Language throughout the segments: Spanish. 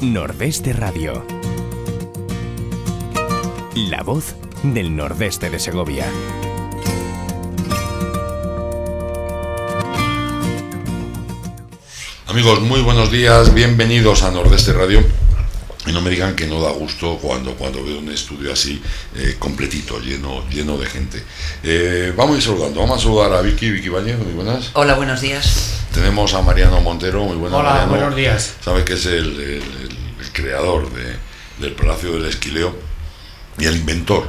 Nordeste Radio. La voz del nordeste de Segovia. Amigos, muy buenos días, bienvenidos a Nordeste Radio. Y no me digan que no da gusto cuando veo un estudio así completito, lleno de gente. Vamos a ir saludando, vamos a saludar a Vicky Bañez, muy buenas. Hola, buenos días. Tenemos a Mariano Montero, muy buenas. Hola, Mariano. buenos días. Sabe que es el creador del Palacio del Esquileo y el inventor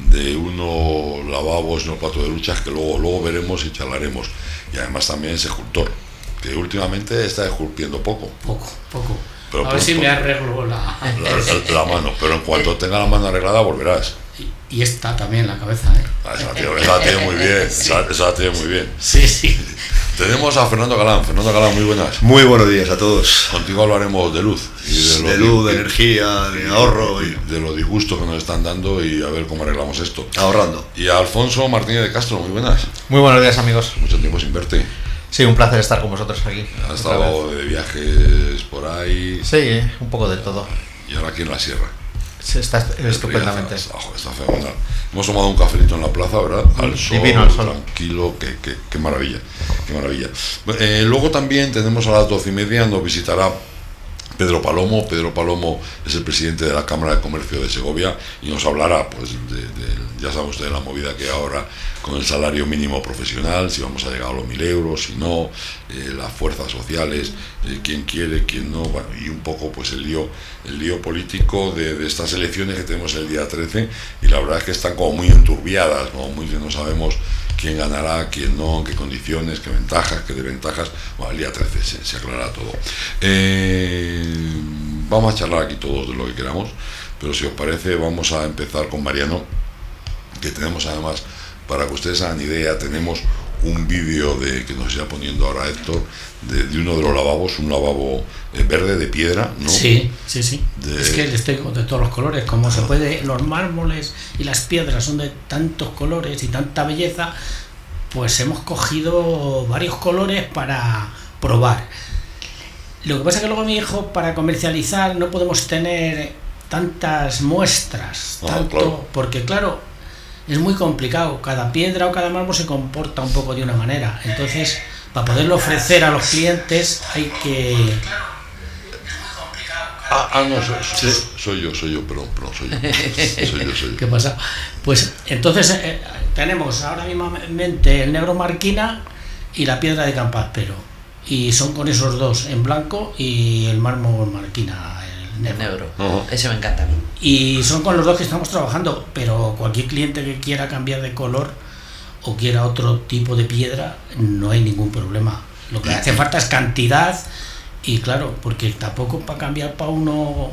de unos lavabos y unos platos de duchas que luego veremos y charlaremos. Y además también es escultor, que últimamente está esculpiendo poco. Poco. Pero a ver si me arreglo la mano, pero en cuanto tenga la mano arreglada volverás. Y esta también, la cabeza, ¿eh? Esa la tiene muy bien, sí. esa la tiene muy bien. Sí. Tenemos a Fernando Galán, muy buenas. Muy buenos días a todos. Contigo hablaremos de luz. Y de luz, de energía, de ahorro. Y de los disgustos que nos están dando y a ver cómo arreglamos esto. Ahorrando. Y a Alfonso Martínez de Castro, muy buenas. Muy buenos días, amigos. Mucho tiempo sin verte. Sí, un placer estar con vosotros aquí. Has estado de viajes por ahí. Sí, un poco de todo. Y ahora aquí en la sierra. Sí, está estupendamente. Está fenomenal. Hemos tomado un cafelito en la plaza, ¿verdad? Al sol, divino, al sol. Tranquilo, qué maravilla. Luego también tenemos a las 12:30, nos visitará Pedro Palomo. Pedro Palomo es el presidente de la Cámara de Comercio de Segovia y nos hablará, pues, ya saben ustedes la movida que hay ahora con el salario mínimo profesional, si vamos a llegar a los 1.000 euros, si no, las fuerzas sociales, quién quiere, quién no, bueno, y un poco pues el lío político de estas elecciones que tenemos el día 13, y la verdad es que están como muy enturbiadas, ¿no? No sabemos quién ganará, quién no, en qué condiciones, qué ventajas, qué desventajas. Bueno, el día 13 se aclarará todo. Vamos a charlar aquí todos de lo que queramos, pero si os parece vamos a empezar con Mariano, que tenemos además, para que ustedes hagan idea, tenemos un vídeo que nos irá poniendo ahora Héctor, de uno de los lavabos, un lavabo verde de piedra, ¿no? Sí. Es que les tengo de todos los colores, como se puede, los mármoles y las piedras son de tantos colores y tanta belleza, pues hemos cogido varios colores para probar. Lo que pasa es que luego mi hijo, para comercializar, no podemos tener tantas muestras, claro. Porque claro, es muy complicado, cada piedra o cada mármol se comporta un poco de una manera, entonces para poderlo ofrecer a los clientes hay que... Soy yo, perdón, soy yo. ¿Qué pasa? Pues entonces tenemos ahora mismamente el negro marquina y la piedra de Campaspero, y son con esos dos, en blanco y el mármol marquina, el negro. Uh-huh. Ese me encanta a mí. Y son con los dos que estamos trabajando, pero cualquier cliente que quiera cambiar de color o quiera otro tipo de piedra, no hay ningún problema. Lo que hace falta es cantidad, y claro, porque tampoco para cambiar para uno...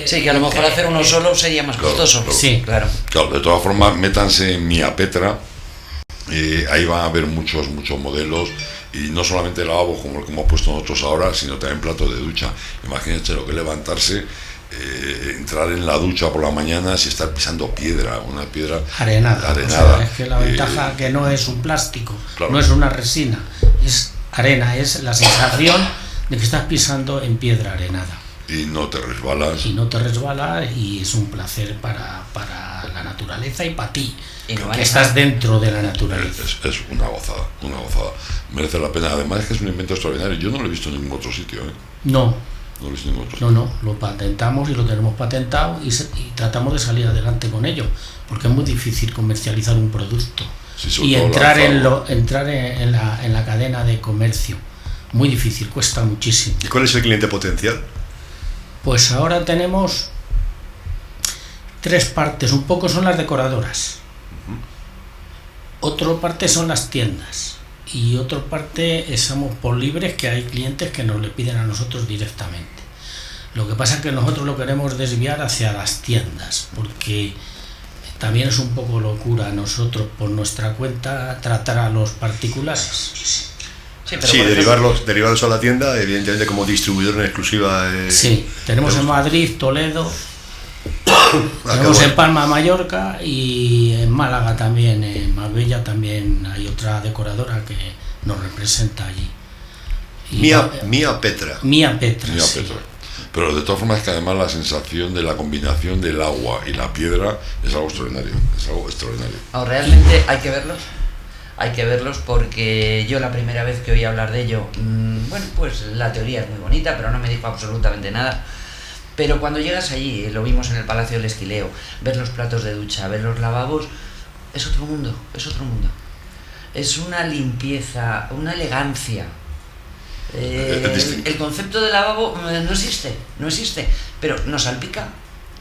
Sí, que a lo mejor hacer uno solo sería más costoso. Claro. Sí, claro. De todas formas, métanse en Mia Petra, ahí van a haber muchos modelos, y no solamente lavabos como el que hemos puesto nosotros ahora, sino también platos de ducha. Imagínense lo que es levantarse, entrar en la ducha por la mañana y estar pisando una piedra arenada. O sea, es que la ventaja que no es un plástico, claro. No es una resina, es arena, es la sensación de que estás pisando en piedra arenada. Y no te resbalas. Y es un placer para la naturaleza y para ti, que estás dentro de la naturaleza. Es una gozada. Merece la pena. Además es que es un invento extraordinario. Yo no lo he visto en ningún otro sitio. No lo he visto en ningún otro sitio. No, lo patentamos y lo tenemos patentado y tratamos de salir adelante con ello, porque es muy difícil comercializar un producto y entrar en la cadena de comercio. Muy difícil, cuesta muchísimo. ¿Y cuál es el cliente potencial? Pues ahora tenemos 3 partes, un poco son las decoradoras, otra parte son las tiendas y otra parte somos por libres, que hay clientes que nos le piden a nosotros directamente. Lo que pasa es que nosotros lo queremos desviar hacia las tiendas, porque también es un poco locura nosotros por nuestra cuenta tratar a los particulares. Sí, derivarlos a la tienda, evidentemente como distribuidor en exclusiva. Sí, tenemos en Madrid, Toledo, tenemos en Palma, Mallorca, y en Málaga también, en Marbella también hay otra decoradora que nos representa allí. Mia Petra. Mia Petra. Mia Sí. Petra. Pero de todas formas es que además la sensación de la combinación del agua y la piedra es algo extraordinario, Realmente hay que verlos porque yo la primera vez que oí hablar de ello, bueno, pues la teoría es muy bonita, pero no me dijo absolutamente nada. Pero cuando llegas allí, lo vimos en el Palacio del Esquileo, ver los platos de ducha, ver los lavabos, es otro mundo. Es una limpieza, una elegancia. El concepto de lavabo no existe, pero no salpica,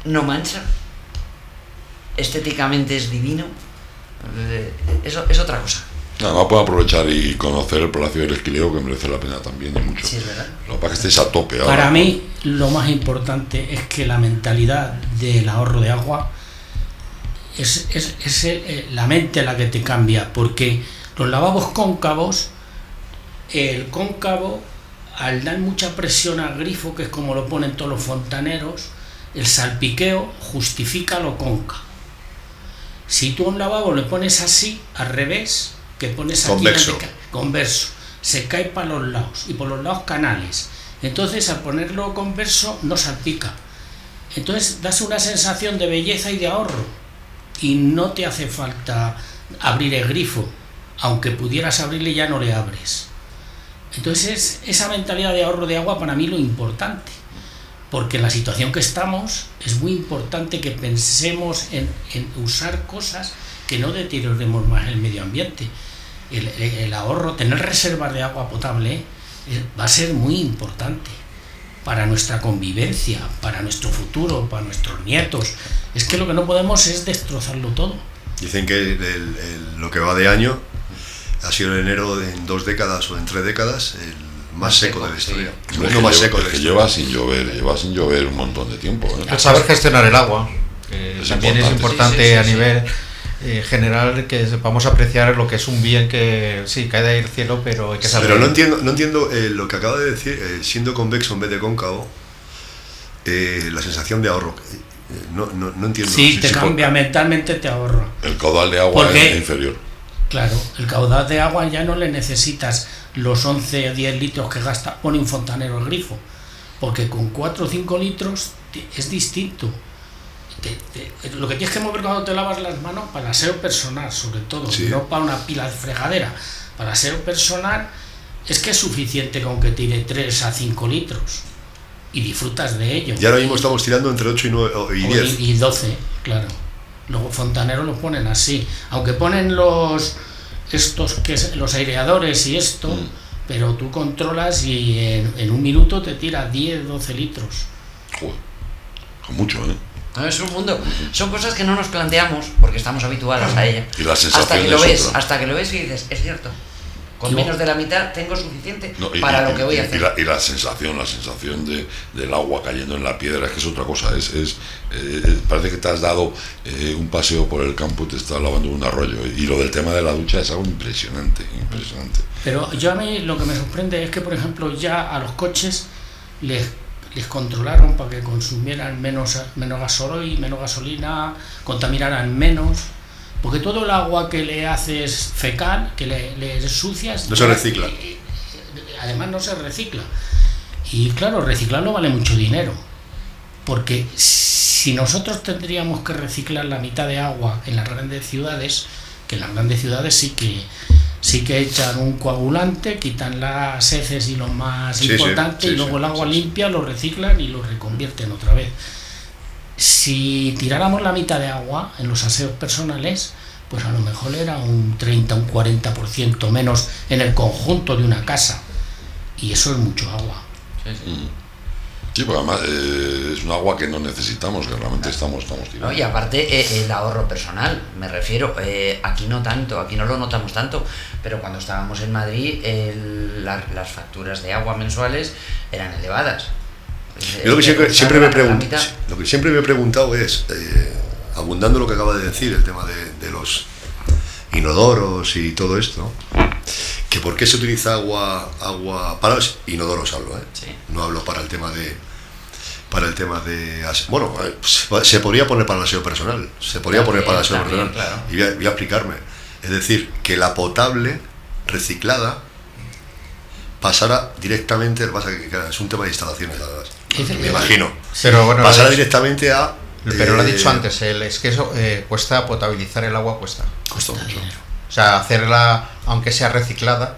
no mancha, estéticamente es divino, es otra cosa. Además puedo aprovechar y conocer el Palacio del Esquileo, que merece la pena también y mucho. Sí, es verdad. Lo que pasa es que estéis a tope ahora. Para mí lo más importante es que la mentalidad del ahorro de agua es la mente la que te cambia, porque los lavabos cóncavos, el cóncavo, al dar mucha presión al grifo, que es como lo ponen todos los fontaneros, el salpiqueo justifica lo cóncavo. Si tú a un lavabo le pones así, al revés, que pones aquí converso, se cae para los lados, y por los lados canales. Entonces al ponerlo converso no salpica. Entonces das una sensación de belleza y de ahorro, y no te hace falta abrir el grifo, aunque pudieras abrirle ya no le abres. Entonces esa mentalidad de ahorro de agua para mí lo importante, porque en la situación que estamos es muy importante que pensemos en usar cosas que no deterioremos más el medio ambiente. El ahorro, tener reservas de agua potable va a ser muy importante para nuestra convivencia, para nuestro futuro, para nuestros nietos. Es que lo que no podemos es destrozarlo todo. Dicen que lo que va de año ha sido el enero en 2 décadas o en 3 décadas el más seco de la historia. Sí. El más seco de la historia. Lleva sin llover un montón de tiempo. El saber gestionar el agua, también es importante a nivel general, que sepamos apreciar lo que es un bien que sí cae del cielo, pero hay que saber. Pero no entiendo lo que acaba de decir, siendo convexo en vez de cóncavo, la sensación de ahorro. No entiendo. Sí, te cambia, mentalmente te ahorra. El caudal de agua es inferior. Claro, el caudal de agua ya no le necesitas los 11 o 10 litros que gasta, pone un fontanero el grifo, porque con 4 o 5 litros es distinto. Lo que tienes que mover cuando te lavas las manos para aseo personal, sobre todo, sí, no para una pila de fregadera. Para aseo personal es que es suficiente con que tire 3 a 5 litros y disfrutas de ello. Y ahora mismo estamos tirando entre 8 y 10. Y 12, claro. Luego fontaneros lo ponen así, aunque ponen los aireadores y esto, pero tú controlas y en un minuto te tira 10-12 litros. Joder, con mucho, ¿eh? Es un mundo, son cosas que no nos planteamos porque estamos habituados a ella. Y la sensación hasta que lo ves y dices, es cierto, con menos de la mitad tengo suficiente para lo que voy a hacer. Y la sensación del agua cayendo en la piedra, es que es otra cosa. Parece que te has dado un paseo por el campo y te estás lavando un arroyo. Y lo del tema de la ducha es algo impresionante. Pero yo a mí lo que me sorprende es que, por ejemplo, ya a los coches les controlaron para que consumieran menos gasoil, menos gasolina, contaminaran menos, porque todo el agua que le haces fecal, que le ensucias, no se recicla. Además no se recicla. Y claro, reciclarlo vale mucho dinero, porque si nosotros tendríamos que reciclar la mitad de agua en las grandes ciudades, que en las grandes ciudades sí que echan un coagulante, quitan las heces y lo más importante, y luego el agua limpia lo reciclan y lo reconvierten otra vez. Si tiráramos la mitad de agua en los aseos personales, pues a lo mejor era un 30, un 40% menos en el conjunto de una casa, y eso es mucho agua. Sí, porque además es un agua que no necesitamos, que realmente estamos tirando. Y aparte el ahorro personal, me refiero, aquí no tanto, aquí no lo notamos tanto, pero cuando estábamos en Madrid las facturas de agua mensuales eran elevadas. Yo lo que siempre me he preguntado es, abundando lo que acaba de decir, el tema de los inodoros y todo esto, que por qué se utiliza agua para los inodoros, hablo, sí. No hablo para el tema de bueno, se podría poner para el aseo personal, claro. Y voy a explicarme. Es decir, que la potable reciclada pasara directamente, es un tema de instalaciones nada más. Me imagino. Pero bueno, pasará directamente a... Pero lo ha dicho antes él, es que eso cuesta, potabilizar el agua cuesta mucho. O sea, hacerla, aunque sea reciclada,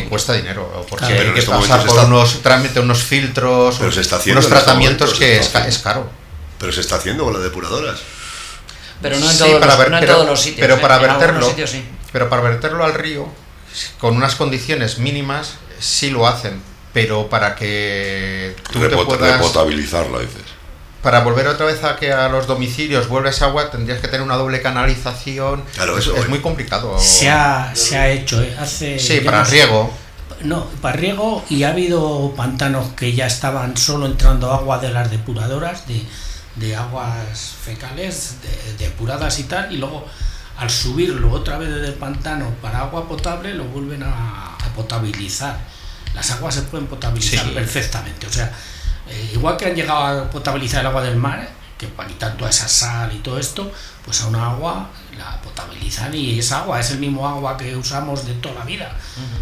cuesta dinero, porque hay que pasar por unos filtros, unos tratamientos que es caro. Pero se está haciendo con las depuradoras. Pero no en todos los sitios. Pero para verterlo, sitios, sí. Pero para verterlo al río, con unas condiciones mínimas, sí lo hacen. Pero para que tú te puedas... Repotabilizarla, dices. Para volver otra vez a los domicilios, vuelves agua, tendrías que tener una doble canalización. Claro, es muy complicado. Se ha hecho, Sí, para riego. No, para riego, y ha habido pantanos que ya estaban solo entrando agua de las depuradoras, de aguas fecales, depuradas y tal, y luego al subirlo otra vez desde el pantano para agua potable lo vuelven a potabilizar. Las aguas se pueden potabilizar perfectamente, o sea, igual que han llegado a potabilizar el agua del mar, que para quitar toda esa sal y todo esto, pues a una agua la potabilizan, y esa agua es el mismo agua que usamos de toda la vida.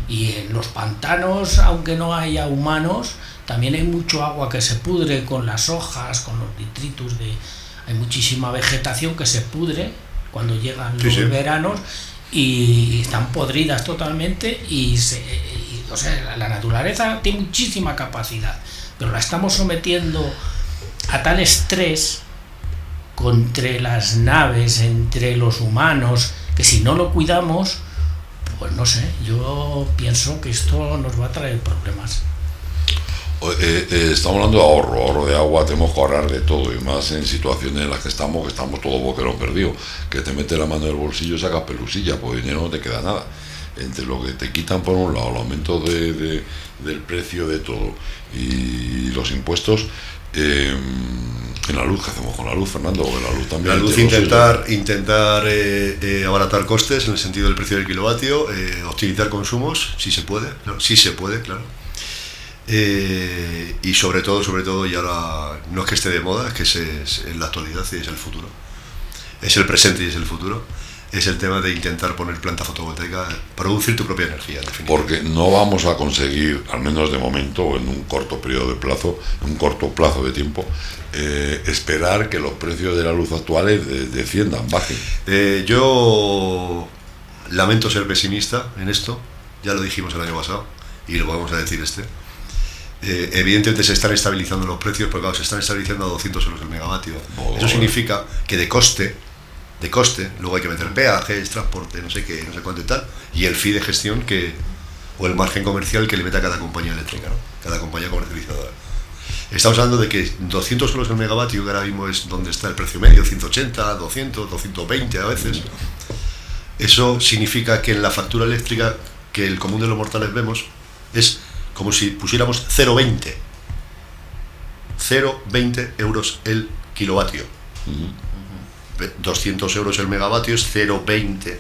Y en los pantanos, aunque no haya humanos, también hay mucho agua que se pudre con las hojas, con los detritus hay muchísima vegetación que se pudre cuando llegan los veranos, y están podridas totalmente, o sea, la naturaleza tiene muchísima capacidad, pero la estamos sometiendo a tal estrés entre las naves, entre los humanos, que si no lo cuidamos, pues no sé, yo pienso que esto nos va a traer problemas. Estamos hablando de ahorro de agua. Tenemos que ahorrar de todo, y más en situaciones en las que estamos todo boquerón perdido, que te mete la mano en el bolsillo y sacas pelusilla, pues dinero no te queda nada. Entre lo que te quitan por un lado, el aumento del precio de todo y los impuestos, en la luz, ¿qué hacemos con la luz, Fernando? O en la luz también. La luz, intentar abaratar costes en el sentido del precio del kilovatio, optimizar consumos, si se puede, claro. Y sobre todo, y ahora no es que esté de moda, es que es en la actualidad y es el futuro. Es el presente y es el futuro. Es el tema de intentar poner planta fotovoltaica, producir tu propia energía, en definitiva. Porque no vamos a conseguir, al menos de momento, en un corto periodo de plazo, en un corto plazo de tiempo, esperar que los precios de la luz actuales desciendan, bajen. Yo lamento ser pesimista en esto, ya lo dijimos el año pasado y lo vamos a decir evidentemente se están estabilizando los precios, porque claro, se están estabilizando a 200 euros el megavatio. Eso significa que de coste, luego hay que meter peajes, transporte, no sé qué, no sé cuánto y tal, y el fee de gestión o el margen comercial que le mete a cada compañía eléctrica, ¿no? Cada compañía comercializadora. Estamos hablando de que 200 euros el megavatio, que ahora mismo es donde está el precio medio, 180, 200, 220 a veces. Eso significa que en la factura eléctrica que el común de los mortales vemos es como si pusiéramos 0,20 euros el kilovatio. 200 euros el megavatio es 0,20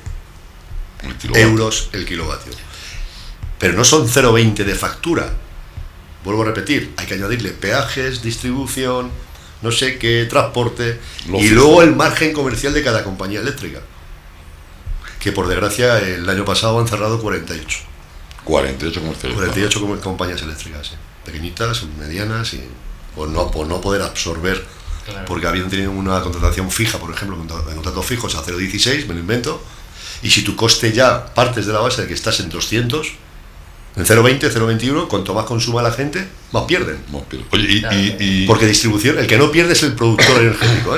euros el kilovatio. Pero no son 0,20 de factura. Vuelvo a repetir, hay que añadirle peajes, distribución, no sé qué, transporte, y luego el margen comercial de cada compañía eléctrica. Que por desgracia el año pasado han cerrado 48 compañías eléctricas, pequeñitas, medianas, y por no poder absorber, porque habían tenido una contratación fija, por ejemplo, contratos fijos a 0,16, me lo invento, y si tu coste ya partes de la base de que estás en 200, en 0,20, 0,21, cuanto más consuma la gente, más pierden. Oye, porque distribución, el que no pierde es el productor energético,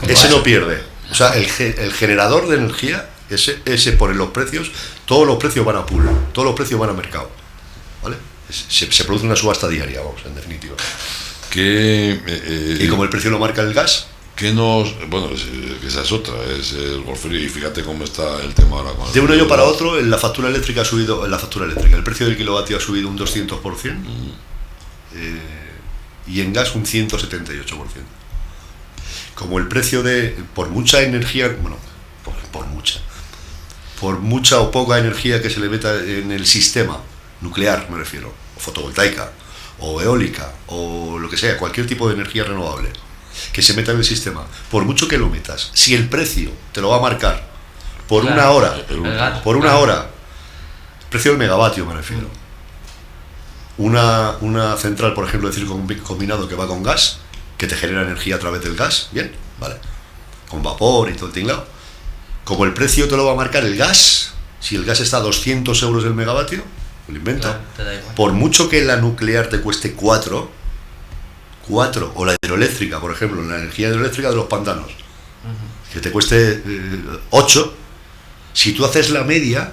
ese no pierde. O sea, el generador de energía, ese pone los precios, todos los precios van a pool, todos los precios van a mercado, ¿vale? Se produce una subasta diaria, vamos, en definitiva. Y como el precio lo marca el gas, que esa es otra, es el golfero, y fíjate cómo está el tema ahora. De un año para otro, la factura eléctrica ha subido, el precio del kilovatio ha subido un 200%, y en gas un 178%. Como el precio por mucha energía, por mucha o poca energía que se le meta en el sistema nuclear, me refiero, o fotovoltaica, o eólica, o lo que sea, cualquier tipo de energía renovable que se meta en el sistema, por mucho que lo metas, si el precio te lo va a marcar por una hora, el precio del megavatio me refiero, una central, por ejemplo, de ciclo combinado que va con gas, que te genera energía a través del gas, bien, vale, con vapor y todo el tinglado. Como el precio te lo va a marcar el gas, si el gas está a 200 euros el megavatio, lo invento, Claro, te da igual. por mucho que la nuclear te cueste 4, o la hidroeléctrica, por ejemplo, la energía hidroeléctrica de los pantanos, que te cueste 8, si tú haces la media,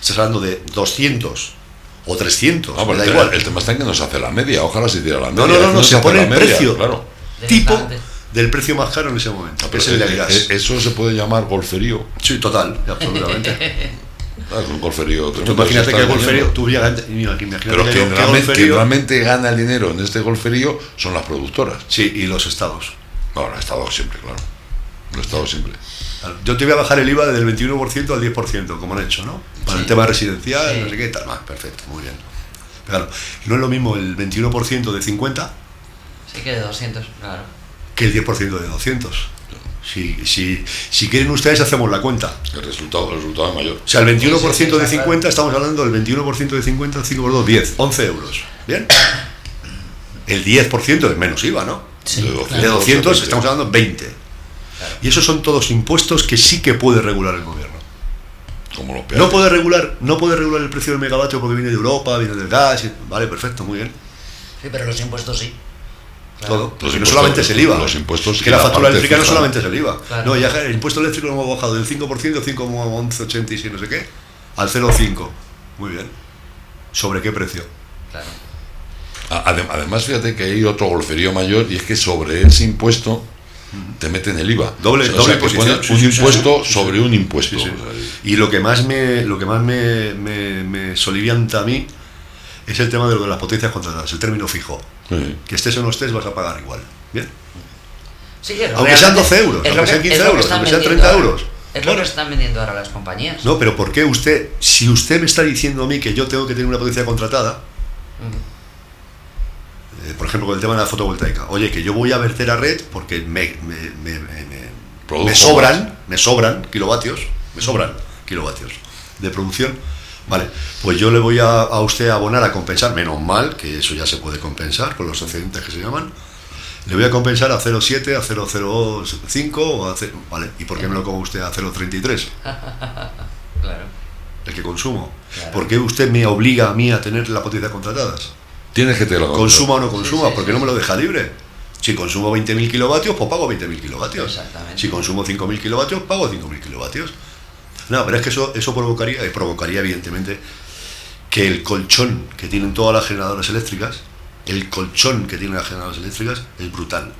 estás hablando de 200 o 300, Ah, me pero da igual. el tema está en que no se hace la media, ojalá se tira la No, media. no, se hace pone la el media, precio claro. tipo Directamente. del precio más caro en ese momento, que es el del gas. Eso se puede llamar golferío. Sí, total, absolutamente. Claro, un golferío. Tú imagínate que el golferío, imagínate Pero que quien el realmente, golferío, gana el dinero en este golferío son las productoras. sí, y los estados. No, el Estado siempre, claro. El Estado siempre. Yo te voy a bajar el IVA del 21% al 10%, como han hecho, ¿no? Para el tema residencial, Sí. no sé qué, tal. Perfecto, muy bien. Claro, no es lo mismo el 21% de 50 Sí que de 200, claro. que el 10% de 200. Si quieren ustedes, hacemos la cuenta. El resultado es mayor. O sea, el 21% de Sí, 50, estamos hablando del 21% de 50, 5 por 2, 10, 11 euros. ¿Bien? El 10% es menos IVA, ¿no? Sí, De claro. De 200 20. estamos hablando de 20. Claro. Y esos son todos impuestos que sí que puede regular el gobierno. Como los peajes. No puede regular el precio del megavatio porque viene de Europa, viene del gas. Vale, perfecto, muy bien. Sí, pero los impuestos sí. Claro. Todo. Los Porque no impuestos- solamente es el IVA. los impuestos que y la la factura parte eléctrica no fija. solamente es el IVA. Claro. No, ya el impuesto eléctrico lo hemos bajado del 5%, 5,1186 no sé qué, al 0,5. Muy bien. ¿Sobre qué precio? Claro. Además, fíjate que hay otro golferío mayor y es que sobre ese impuesto te meten el IVA. Doble que imposición. ponen Sí, un sí, sí, impuesto sí. sobre un impuesto. Sí, sí. O sea, Y lo que más me solivianta a mí es el tema de lo de las potencias contratadas, el término fijo. sí. Que estés o no estés, vas a pagar igual. Bien. Sí, que Aunque sean realmente 12 euros, es aunque lo sean que- 15 es lo que euros, están aunque sean vendiendo 30 ahora. euros. Es lo Bueno. que están vendiendo ahora las compañías. No, pero ¿por qué usted, si usted me está diciendo a mí que yo tengo que tener una potencia contratada, por ejemplo, con el tema de la fotovoltaica, oye, que yo voy a verter a red porque me Produjo sobran kilovatios, de producción, vale, pues yo le voy a usted abonar a compensar, menos mal, que eso ya se puede compensar con los excedentes que se llaman, le voy a compensar a 0,7, a 0,05, o a vale, ¿y por qué me lo cobra usted a 0,33? Claro. El que consumo. Claro. ¿Por qué usted me obliga a mí a tener la potencia contratadas? Tienes que tenerlo. Consuma o no consuma, sí, ¿por qué no me lo deja libre? Si consumo 20.000 kilovatios, pues pago 20.000 kilovatios. Exactamente. Si consumo 5.000 kilovatios, pago 5.000 kilovatios. No, pero es que eso provocaría evidentemente que el colchón que tienen todas las generadoras eléctricas, es brutal.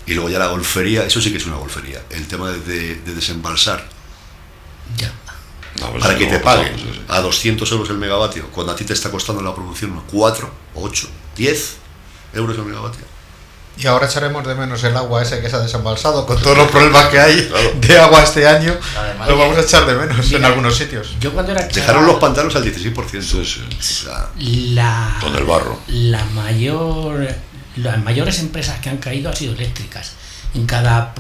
Y luego ya la golfería, eso sí que es una golfería. El tema de desembalsar Ya. No, pues para sí, que no, te pues paguen sí, sí. a 200 euros el megavatio, cuando a ti te está costando la producción unos 4, 8, 10 euros el megavatio. Y ahora echaremos de menos el agua ese que se ha desembalsado con todos los problemas que hay Claro. de agua este año. Además, Lo vamos a echar de menos en Mira, algunos sitios. Yo cuando era Dejaron chaval, los pantanos al 16%. Sí, sí. O sea, Con el barro. las mayores empresas que han caído han sido eléctricas. En cada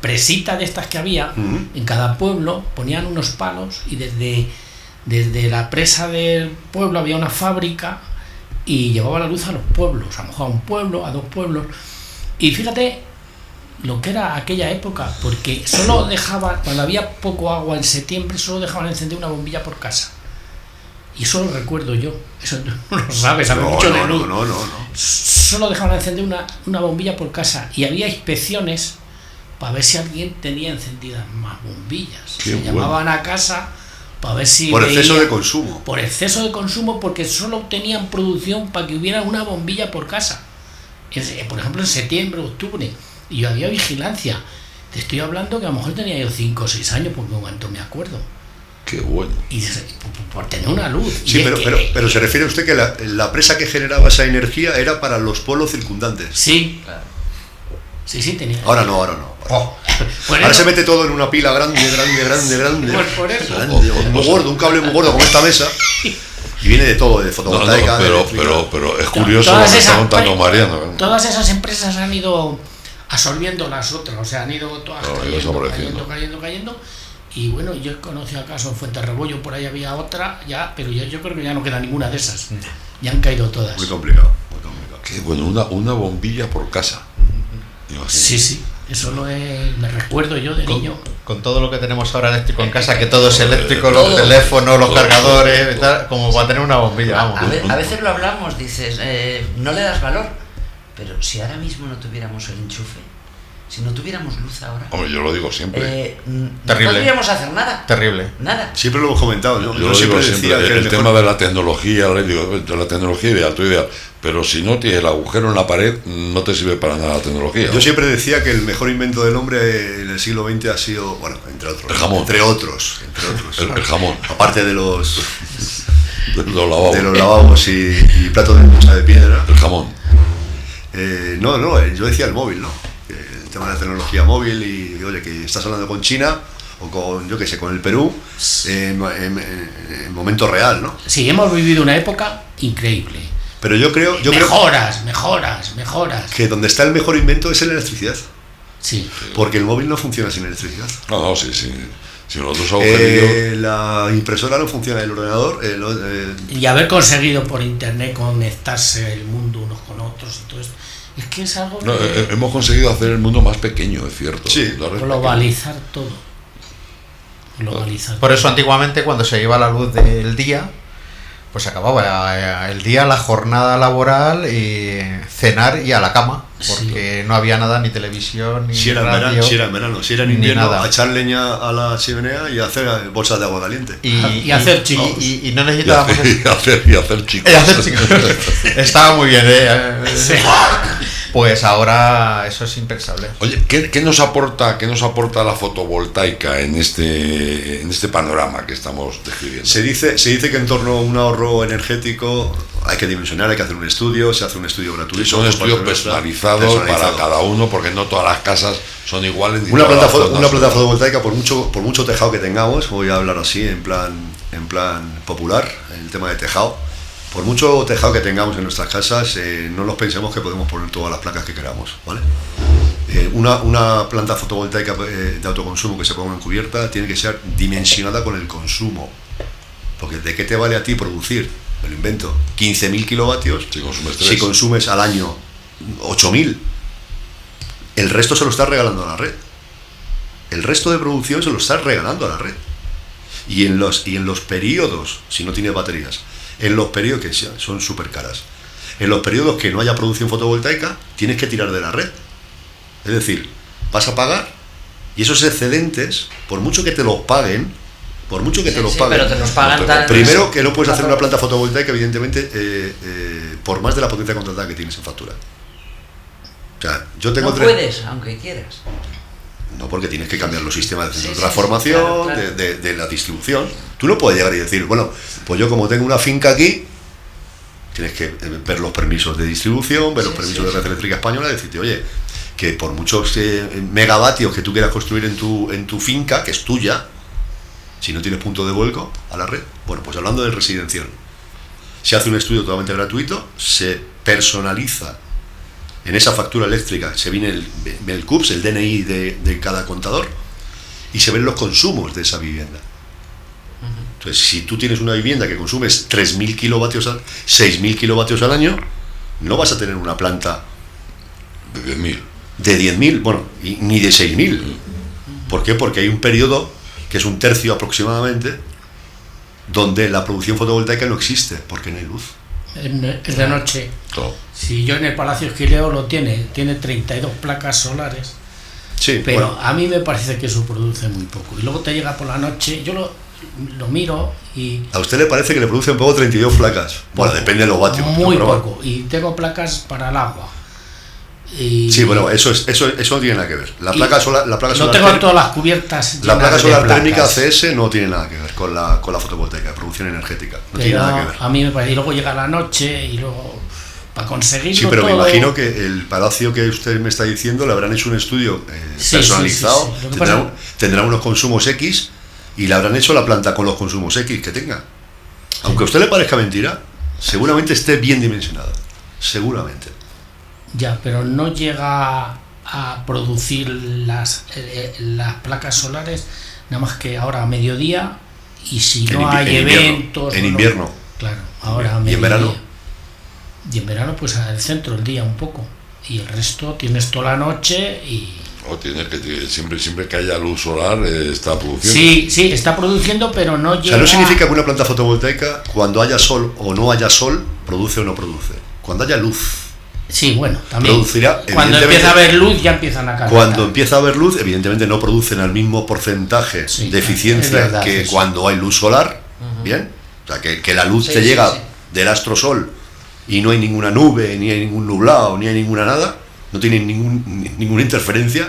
presita de estas que había, Ujú. en cada pueblo ponían unos palos y desde la presa del pueblo había una fábrica y llevaba la luz a los pueblos, a lo mejor a un pueblo, a dos pueblos. Y fíjate lo que era aquella época, porque solo dejaba, cuando había poco agua en septiembre, solo dejaban encender una bombilla por casa. Y eso lo recuerdo yo, eso no lo sabes, sabe mucho de luz. no. Solo dejaban encender una bombilla por casa y había inspecciones para ver si alguien tenía encendidas más bombillas. Qué Se bueno. llamaban a casa para ver si Por exceso veían- de consumo. por exceso de consumo, porque solo tenían producción para que hubiera una bombilla por casa. Por ejemplo, en septiembre, octubre, y había vigilancia. Te estoy hablando que a lo mejor tenía yo 5 o 6 años, porque cuanto me acuerdo. Qué bueno. Y por tener una luz. Sí, Y es pero se refiere usted que la presa que generaba esa energía era para los pueblos circundantes. Sí, claro. sí, tenía. Ahora no. Por Ahora eso- se mete todo en una pila grande. Pues por eso. Grande, muy gordo, un cable muy gordo como esta mesa. Y viene de todo, de No, fotovoltaica, de eléctrica. pero es curioso lo Todas que está esas- contando Mariano. ¿eh? Todas esas empresas han ido absorbiendo las otras, o sea, han ido todas Claro, han ido desapareciendo. cayendo, Y bueno, yo he conocido acaso en Fuenterrebollo, por ahí había otra, ya, pero yo creo que ya no queda ninguna de esas. Ya han caído todas. Muy complicado, muy complicado. Que, bueno, una bombilla por casa. Sí, eso me recuerdo yo de niño. Con todo lo que tenemos ahora eléctrico en casa, que todo es eléctrico, los teléfonos, los cargadores, tal, como para tener una bombilla, vamos. A veces lo hablamos, dices, no le das valor, pero si ahora mismo no tuviéramos el enchufe, si no tuviéramos luz ahora... Hombre, yo lo digo siempre. No podríamos hacer nada. Terrible. Nada. Siempre lo hemos comentado, ¿no? Yo lo digo siempre, el tema de la tecnología, de la tecnología ideal, tu ideal. Pero si no tienes el agujero en la pared, no te sirve para nada la tecnología. Yo siempre decía que el mejor invento del hombre en el siglo XX ha sido, bueno, entre otros. El jamón. Entre otros. El jamón. Aparte de los lavabos. De los lavabos y platos de ducha de piedra. El jamón. Yo decía el móvil, ¿no? El tema de la tecnología móvil y oye, que estás hablando con China o con, yo qué sé, con el Perú en momento real, ¿no? Sí, hemos vivido una época increíble. Pero yo creo mejoras. Que donde está el mejor invento es en la electricidad. Sí. Porque el móvil no funciona sin electricidad. No, sí. Si los dos agujerillos... La impresora no funciona, el ordenador... Y haber conseguido por internet conectarse el mundo unos con otros y todo esto. Es que es algo que... hemos conseguido hacer el mundo más pequeño, es cierto. Sí. Globalizar todo. Por eso antiguamente cuando se iba la luz del día, pues se acababa el día, la jornada laboral, y cenar y a la cama, porque no había nada, ni televisión, ni radio. Si era en verano, si era en invierno, a echar leña a la chimenea y hacer bolsas de agua caliente. Y hacer chicos. Y no necesitábamos... Y hacer chicos. Estaba muy bien, Sí. Pues ahora eso es impensable. Oye, ¿qué nos aporta la fotovoltaica en este panorama que estamos describiendo? Se dice que en torno a un ahorro energético hay que dimensionar, hay que hacer un estudio, se hace un estudio gratuito. Son estudios personalizados para cada uno, porque no todas las casas son iguales. Una planta fotovoltaica, por mucho tejado que tengamos, voy a hablar así en plan popular, en el tema de tejado. Por mucho tejado que tengamos en nuestras casas, no nos pensemos que podemos poner todas las placas que queramos, ¿vale? Una planta fotovoltaica de autoconsumo que se ponga en cubierta tiene que ser dimensionada con el consumo. Porque ¿de qué te vale a ti producir, me lo invento, 15.000 kilovatios si consumes al año 8.000? El resto se lo estás regalando a la red. El resto de producción se lo estás regalando a la red. Y en los periodos, si no tienes baterías, en los periodos que son súper caras, en los periodos que no haya producción fotovoltaica, tienes que tirar de la red. Es decir, vas a pagar y esos excedentes, por mucho que te los paguen, pero te los pagan primero que no puedes hacer una planta fotovoltaica, evidentemente, por más de la potencia contratada que tienes en factura. O sea, yo tengo puedes, aunque quieras. No, porque tienes que cambiar los sistemas de transformación, claro. De la distribución. Tú no puedes llegar y decir, bueno, pues yo como tengo una finca aquí, tienes que ver los permisos de distribución, ver los permisos de Red Eléctrica Española, y decirte, oye, que por muchos megavatios que tú quieras construir en tu finca, que es tuya, si no tienes punto de vuelco a la red, bueno, pues hablando del residencial, se hace un estudio totalmente gratuito, se personaliza. En esa factura eléctrica se viene el CUPS, el DNI de cada contador, y se ven los consumos de esa vivienda. Entonces, si tú tienes una vivienda que consumes 3.000 kilovatios, 6.000 kilovatios al año, no vas a tener una planta de 10.000. De 10.000, bueno, ni de 6.000. ¿Por qué? Porque hay un periodo, que es un tercio aproximadamente, donde la producción fotovoltaica no existe, porque no hay luz. Es de noche. Claro. Si yo en el Palacio Esquileo lo tiene 32 placas solares, sí, pero bueno, a mí me parece que eso produce muy poco. Y luego te llega por la noche, yo lo miro y... ¿A usted le parece que le produce un poco 32 placas? Bueno, depende de los vatios. Muy poco. Y tengo placas para el agua. Sí, bueno, eso no tiene nada que ver. La placa solar no tengo todas las cubiertas. La placa solar térmica CS no tiene nada que ver con la fotovoltaica, producción energética. No tiene nada que ver. A mí me parece. Y luego llega la noche y luego para conseguirlo. Sí, pero todo... me imagino que el palacio que usted me está diciendo le habrán hecho un estudio personalizado. Sí. Tendrá unos consumos X y le habrán hecho la planta con los consumos X que tenga. Aunque a usted le parezca mentira, seguramente esté bien dimensionada. Seguramente. Ya, pero no llega a producir las placas solares nada más que ahora a mediodía, y si no hay eventos... En invierno. Claro, ahora a mediodía. ¿Y en verano? Y en verano pues al centro el día un poco, y el resto tienes toda la noche y... Tienes que siempre que haya luz solar está produciendo. Sí, está produciendo, pero no llega... O sea, no significa que una planta fotovoltaica, cuando haya sol o no haya sol, produce o no produce. Cuando haya luz. Sí, bueno, también. Producirá, cuando empieza a haber luz ya empiezan a cargar. Cuando empieza a haber luz, evidentemente no producen al mismo porcentaje de eficiencia verdad, que sí. cuando hay luz solar. Bien. O sea, que la luz te llega del astro sol y no hay ninguna nube, ni hay ningún nublado, ni hay ninguna nada. No tiene ninguna interferencia,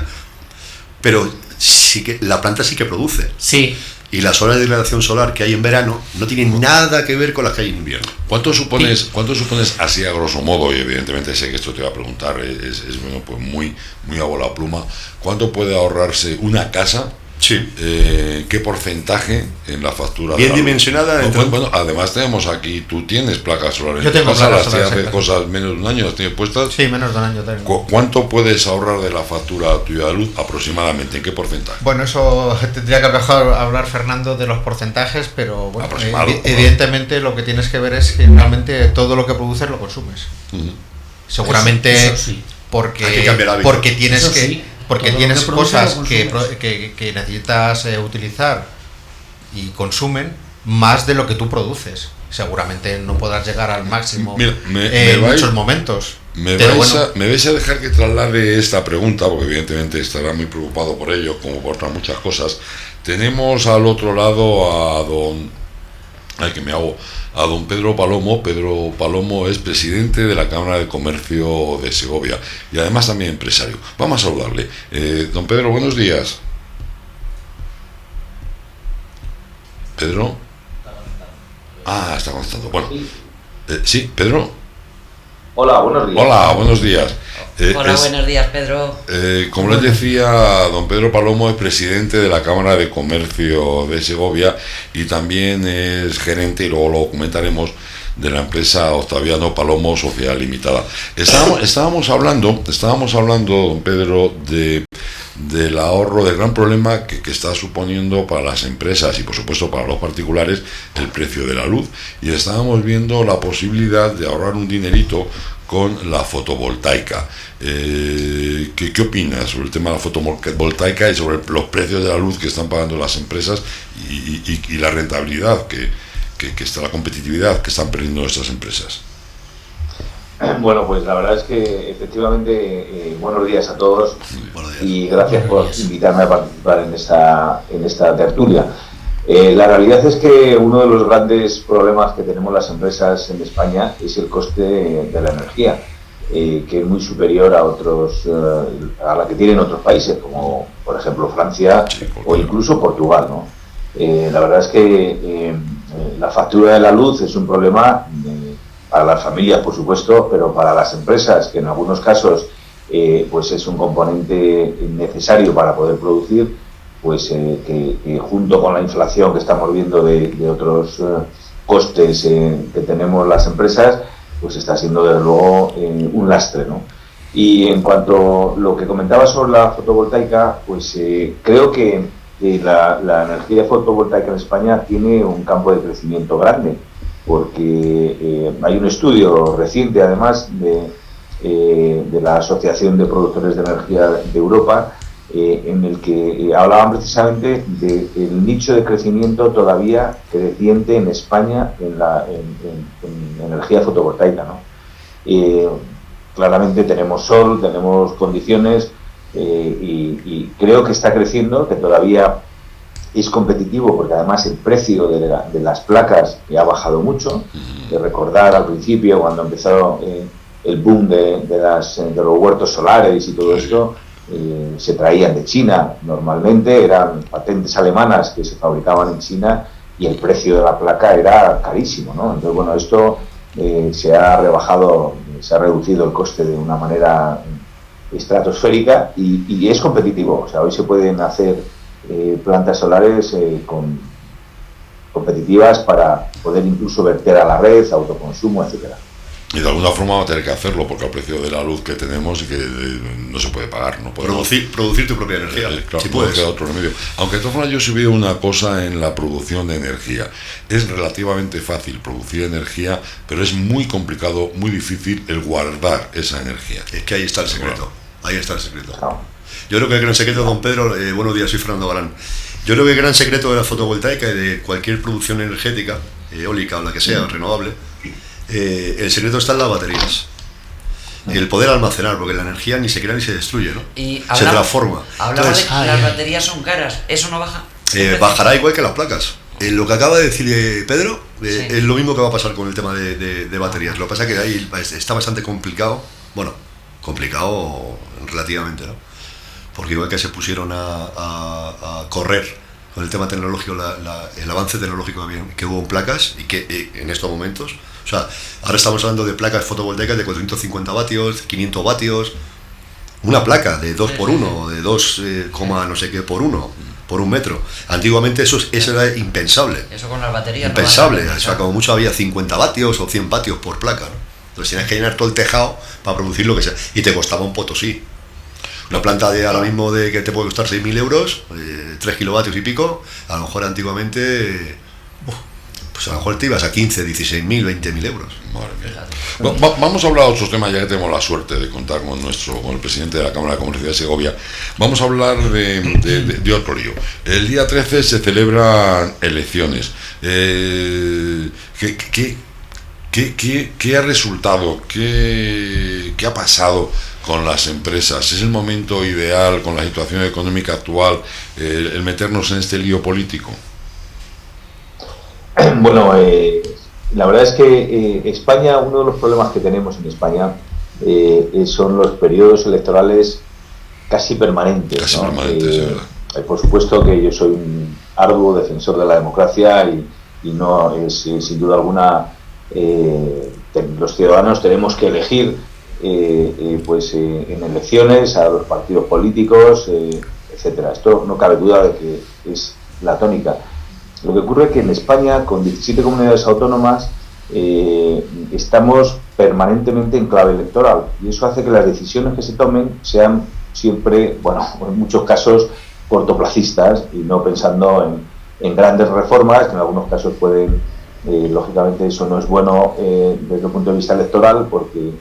pero sí que la planta sí que produce. Sí. Y las horas de radiación solar que hay en verano no tienen nada que ver con las que hay en invierno. ¿Cuánto supones así a grosso modo? Y evidentemente sé que esto te va a preguntar, es bueno, pues muy a bola pluma. ¿Cuánto puede ahorrarse una casa? Sí. ¿Qué porcentaje en la factura? Bien dimensionada. Bueno, además tenemos aquí, tú tienes placas solares. Yo tengo placas solares. Hace cosas menos de un año las tienes puestas. Sí, menos de un año tengo. ¿Cuánto puedes ahorrar de la factura tuya de luz aproximadamente? ¿En qué porcentaje? Bueno, eso tendría que mejor hablar Fernando de los porcentajes, pero bueno, evidentemente lo que tienes que ver es que realmente todo lo que produces lo consumes. Seguramente eso sí. porque tienes eso que... sí. Porque todo tienes cosas que que necesitas utilizar y consumen más de lo que tú produces. Seguramente no podrás llegar al máximo en muchos momentos. Me vais a dejar que traslade esta pregunta, porque evidentemente estará muy preocupado por ello, como por otras muchas cosas. Tenemos al otro lado a don Pedro Palomo. Pedro Palomo es presidente de la Cámara de Comercio de Segovia y además también empresario. Vamos a saludarle. Don Pedro, buenos días. Pedro. Está contestando. Bueno, sí, Pedro. Hola, buenos días. Hola, buenos días. Buenos días, Pedro. Como les decía, don Pedro Palomo es presidente de la Cámara de Comercio de Segovia y también es gerente, y luego lo comentaremos, de la empresa Octaviano Palomo Sociedad Limitada. Estábamos hablando, don Pedro, del ahorro, del gran problema que está suponiendo para las empresas y por supuesto para los particulares el precio de la luz, y estábamos viendo la posibilidad de ahorrar un dinerito con la fotovoltaica. ¿Qué opinas sobre el tema de la fotovoltaica y sobre los precios de la luz que están pagando las empresas y la rentabilidad que está, la competitividad que están perdiendo estas empresas? Bueno, pues la verdad es que efectivamente buenos días a todos. Buenos días. Y gracias por invitarme a participar en esta tertulia. La realidad es que uno de los grandes problemas que tenemos las empresas en España es el coste de la energía, que es muy superior a la que tienen otros países, como por ejemplo Francia o incluso Portugal, ¿no? La verdad es que la factura de la luz es un problema para las familias, por supuesto, pero para las empresas, que en algunos casos pues es un componente necesario para poder producir, pues que junto con la inflación que estamos viendo de otros costes que tenemos las empresas, pues está siendo desde luego un lastre, ¿no? Y en cuanto a lo que comentaba sobre la fotovoltaica, pues creo que la energía fotovoltaica en España tiene un campo de crecimiento grande, porque hay un estudio reciente además de la Asociación de Productores de Energía de Europa, en el que hablaban precisamente del nicho de crecimiento todavía creciente en España en energía fotovoltaica, ¿no? Claramente tenemos sol, tenemos condiciones, y creo que está creciendo, que todavía es competitivo, porque además el precio de las placas ha bajado mucho. De recordar al principio, cuando empezó el boom de los huertos solares y todo esto, se traían de China, normalmente eran patentes alemanas que se fabricaban en China y el precio de la placa era carísimo, ¿no? Entonces, bueno, esto se ha reducido el coste de una manera estratosférica y es competitivo. O sea, hoy se pueden hacer plantas solares competitivas para poder incluso verter a la red, autoconsumo, etcétera. Y de alguna forma va a tener que hacerlo, porque al precio de la luz que tenemos y que no se puede pagar, no podemos producir tu propia energía, claro, si no puedes. queda otro remedio. Aunque de todas formas yo sí veo una cosa en la producción de energía. Es relativamente fácil producir energía, pero es muy complicado, muy difícil el guardar esa energía. Es que ahí está el secreto. Ahí está el secreto. Yo creo que el gran secreto, don Pedro, buenos días, soy Fernando Galán. Yo creo que el gran secreto de la fotovoltaica y de cualquier producción energética, eólica o la que sea, renovable, el secreto está en las baterías. Y el poder almacenar, porque la energía ni se crea ni se destruye, ¿no? Y se transforma. Hablaba de que las baterías son caras, ¿eso no baja? Bajará igual que las placas. Lo que acaba de decir Pedro es lo mismo que va a pasar con el tema de baterías. Lo que pasa es que ahí está bastante complicado, bueno, complicado relativamente, ¿no? Porque igual que se pusieron a correr con el tema tecnológico, el avance tecnológico que hubo en placas y que en estos momentos, o sea, ahora estamos hablando de placas fotovoltaicas de 450 vatios, 500 vatios, una placa de 2x1 o de 2, no sé qué por 1 por 1 metro. Antiguamente eso era impensable. Eso con las baterías. Impensable, o sea, como mucho había 50 vatios o 100 vatios por placa, ¿no? Entonces tenías que llenar todo el tejado para producir lo que sea. Y te costaba un potosí. Una planta de ahora mismo que te puede costar 6.000 euros, 3 kilovatios y pico, a lo mejor antiguamente, pues a lo mejor te ibas a 15, 16.000, 20.000 euros. Madre mía. Vamos a hablar de otros temas, ya que tenemos la suerte de contar con el presidente de la Cámara de Comercio de Segovia. Vamos a hablar de otro lío. El día 13 se celebran elecciones. ¿Qué ha resultado? ¿Qué ha pasado con las empresas? ¿Es el momento ideal, con la situación económica actual, el meternos en este lío político? Bueno, la verdad es que España, uno de los problemas que tenemos en España son los periodos electorales casi permanentes. Casi ¿no? permanentes, es verdad. Por supuesto que yo soy un arduo defensor de la democracia y no es sin duda alguna los ciudadanos tenemos que elegir en elecciones a los partidos políticos, etcétera. Esto no cabe duda de que es la tónica. Lo que ocurre es que en España, con 17 comunidades autónomas, estamos permanentemente en clave electoral y eso hace que las decisiones que se tomen sean siempre, en muchos casos, cortoplacistas y no pensando en grandes reformas, que en algunos casos pueden, lógicamente eso no es bueno desde el punto de vista electoral, porque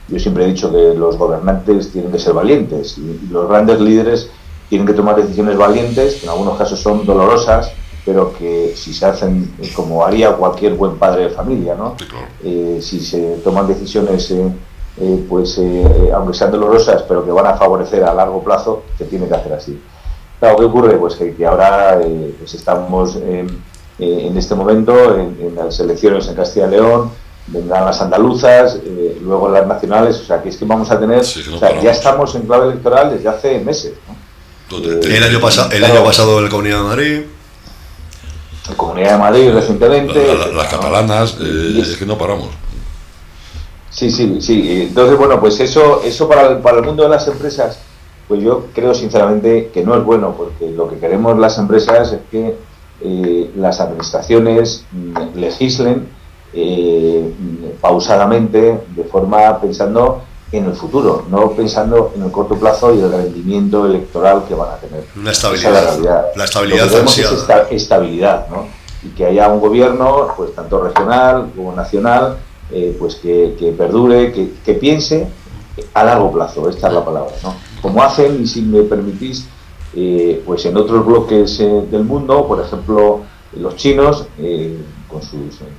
yo siempre he dicho que los gobernantes tienen que ser valientes y los grandes líderes tienen que tomar decisiones valientes, que en algunos casos son dolorosas, pero que si se hacen como haría cualquier buen padre de familia, ¿no? Sí, claro. Si se toman decisiones, aunque sean dolorosas, pero que van a favorecer a largo plazo, se tiene que hacer así. Claro, ¿qué ocurre? Pues que ahora estamos en este momento en las elecciones en Castilla y León, vendrán las andaluzas, luego las nacionales, o sea, que es que vamos a tener, ya estamos en clave electoral desde hace meses, ¿no? El año pasado en la Comunidad de Madrid. La Comunidad de Madrid recientemente. Las catalanas, es que no paramos. Sí. Entonces, bueno, pues eso para el mundo de las empresas, pues yo creo sinceramente que no es bueno, porque lo que queremos las empresas es que las administraciones legislen pausadamente, de forma pensando en el futuro, no pensando en el corto plazo y el rendimiento electoral que van a tener. Una estabilidad. La estabilidad ansiada. Estabilidad, ¿no? Y que haya un gobierno, pues tanto regional como nacional, pues que perdure, que piense a largo plazo, esta es la palabra, ¿no? Como hacen, y si me permitís, pues en otros bloques del mundo, por ejemplo, los chinos,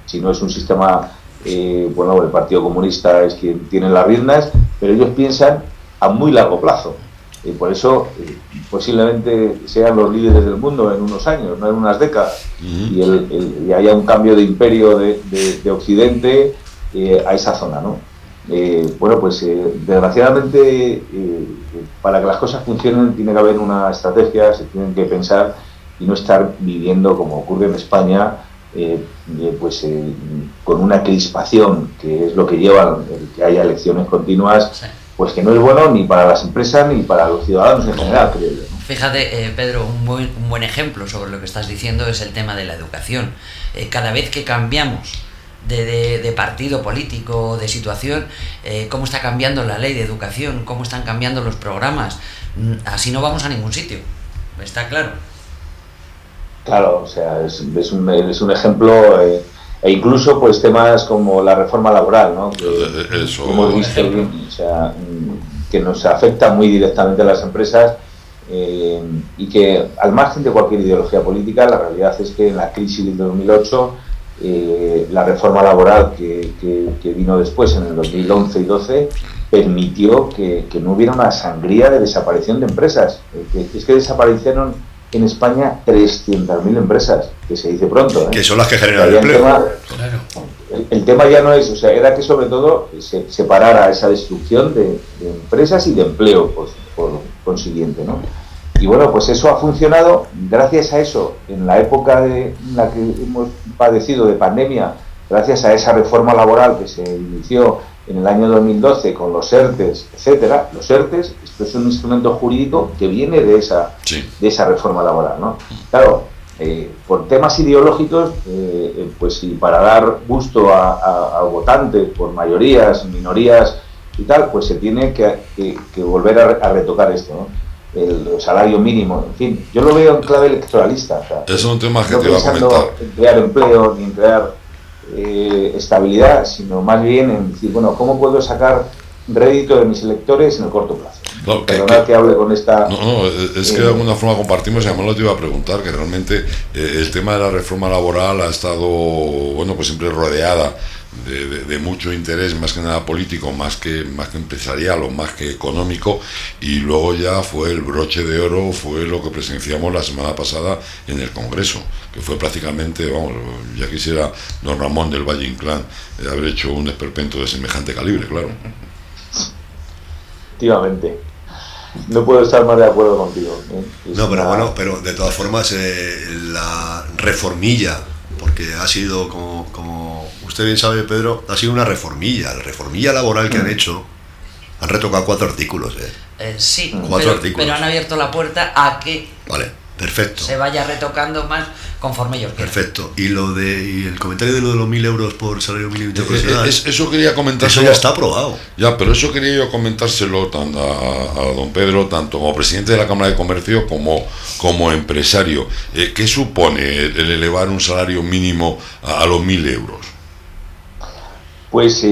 chino es un sistema, el Partido Comunista es quien tiene las riendas, pero ellos piensan a muy largo plazo. Y por eso posiblemente sean los líderes del mundo en unos años, no en unas décadas, y haya un cambio de imperio de Occidente a esa zona, ¿no? Desgraciadamente, para que las cosas funcionen tiene que haber una estrategia, se tienen que pensar y no estar viviendo como ocurre en España, con una crispación, que es lo que lleva que haya elecciones continuas, sí. Pues que no es bueno ni para las empresas ni para los ciudadanos en general, creo yo, ¿no? Fíjate, Pedro, un buen ejemplo sobre lo que estás diciendo es el tema de la educación. Cada vez que cambiamos de partido político, de situación, cómo está cambiando la ley de educación, cómo están cambiando los programas. Así no vamos a ningún sitio, está claro. Claro, o sea, es un ejemplo, e incluso pues temas como la reforma laboral, ¿no? Que eso, hemos visto bien, o sea, que nos afecta muy directamente a las empresas, y que al margen de cualquier ideología política, la realidad es que en la crisis del 2008, la reforma laboral que vino después en el 2011 y 12 permitió que no hubiera una sangría de desaparición de empresas. Es que desaparecieron en España 300.000 empresas, que se dice pronto, que son las que generan empleo. El tema ya no es, o sea, era que sobre todo se separara esa destrucción de empresas y de empleo por consiguiente, ¿no? Y bueno, pues eso ha funcionado. Gracias a eso, en la época en la que hemos padecido de pandemia, gracias a esa reforma laboral que se inició en el año 2012 con los ERTES, etcétera. Los ERTES, esto es un instrumento jurídico que viene de esa reforma laboral, ¿no? Claro, por temas ideológicos, pues y para dar gusto a votantes por mayorías, minorías y tal, pues se tiene que volver a retocar esto, ¿no? El salario mínimo, en fin, yo lo veo en clave electoralista. O sea, es un tema que no te iba a comentar. pensando en crear empleo ni en crear estabilidad, sino más bien en decir, bueno, ¿cómo puedo sacar rédito de mis electores en el corto plazo? No, Perdonad que hable con esta... No, es que de alguna forma compartimos, y además lo te iba a preguntar, que realmente el tema de la reforma laboral ha estado, bueno, pues siempre rodeada de mucho interés, más que nada político, más que empresarial o más que económico, y luego ya fue el broche de oro, fue lo que presenciamos la semana pasada en el Congreso, que fue prácticamente, vamos, ya quisiera don Ramón del Valle Inclán haber hecho un esperpento de semejante calibre, claro. Efectivamente. No puedo estar más de acuerdo contigo. No, pero bueno, pero de todas formas, la reformilla, porque ha sido, como usted bien sabe, Pedro, ha sido una reformilla. La reformilla laboral que han hecho, han retocado 4 artículos. Sí, 4 artículos. Pero han abierto la puerta a que perfecto. se vaya retocando más conforme ellos quieran. Perfecto. Y el comentario de los 1.000 euros por salario mínimo interprofesional, eso quería comentárselo. Eso ya está aprobado. Ya, pero eso quería yo comentárselo a don Pedro, tanto como presidente de la Cámara de Comercio como empresario. ¿Qué supone el elevar un salario mínimo a los 1.000 euros? Pues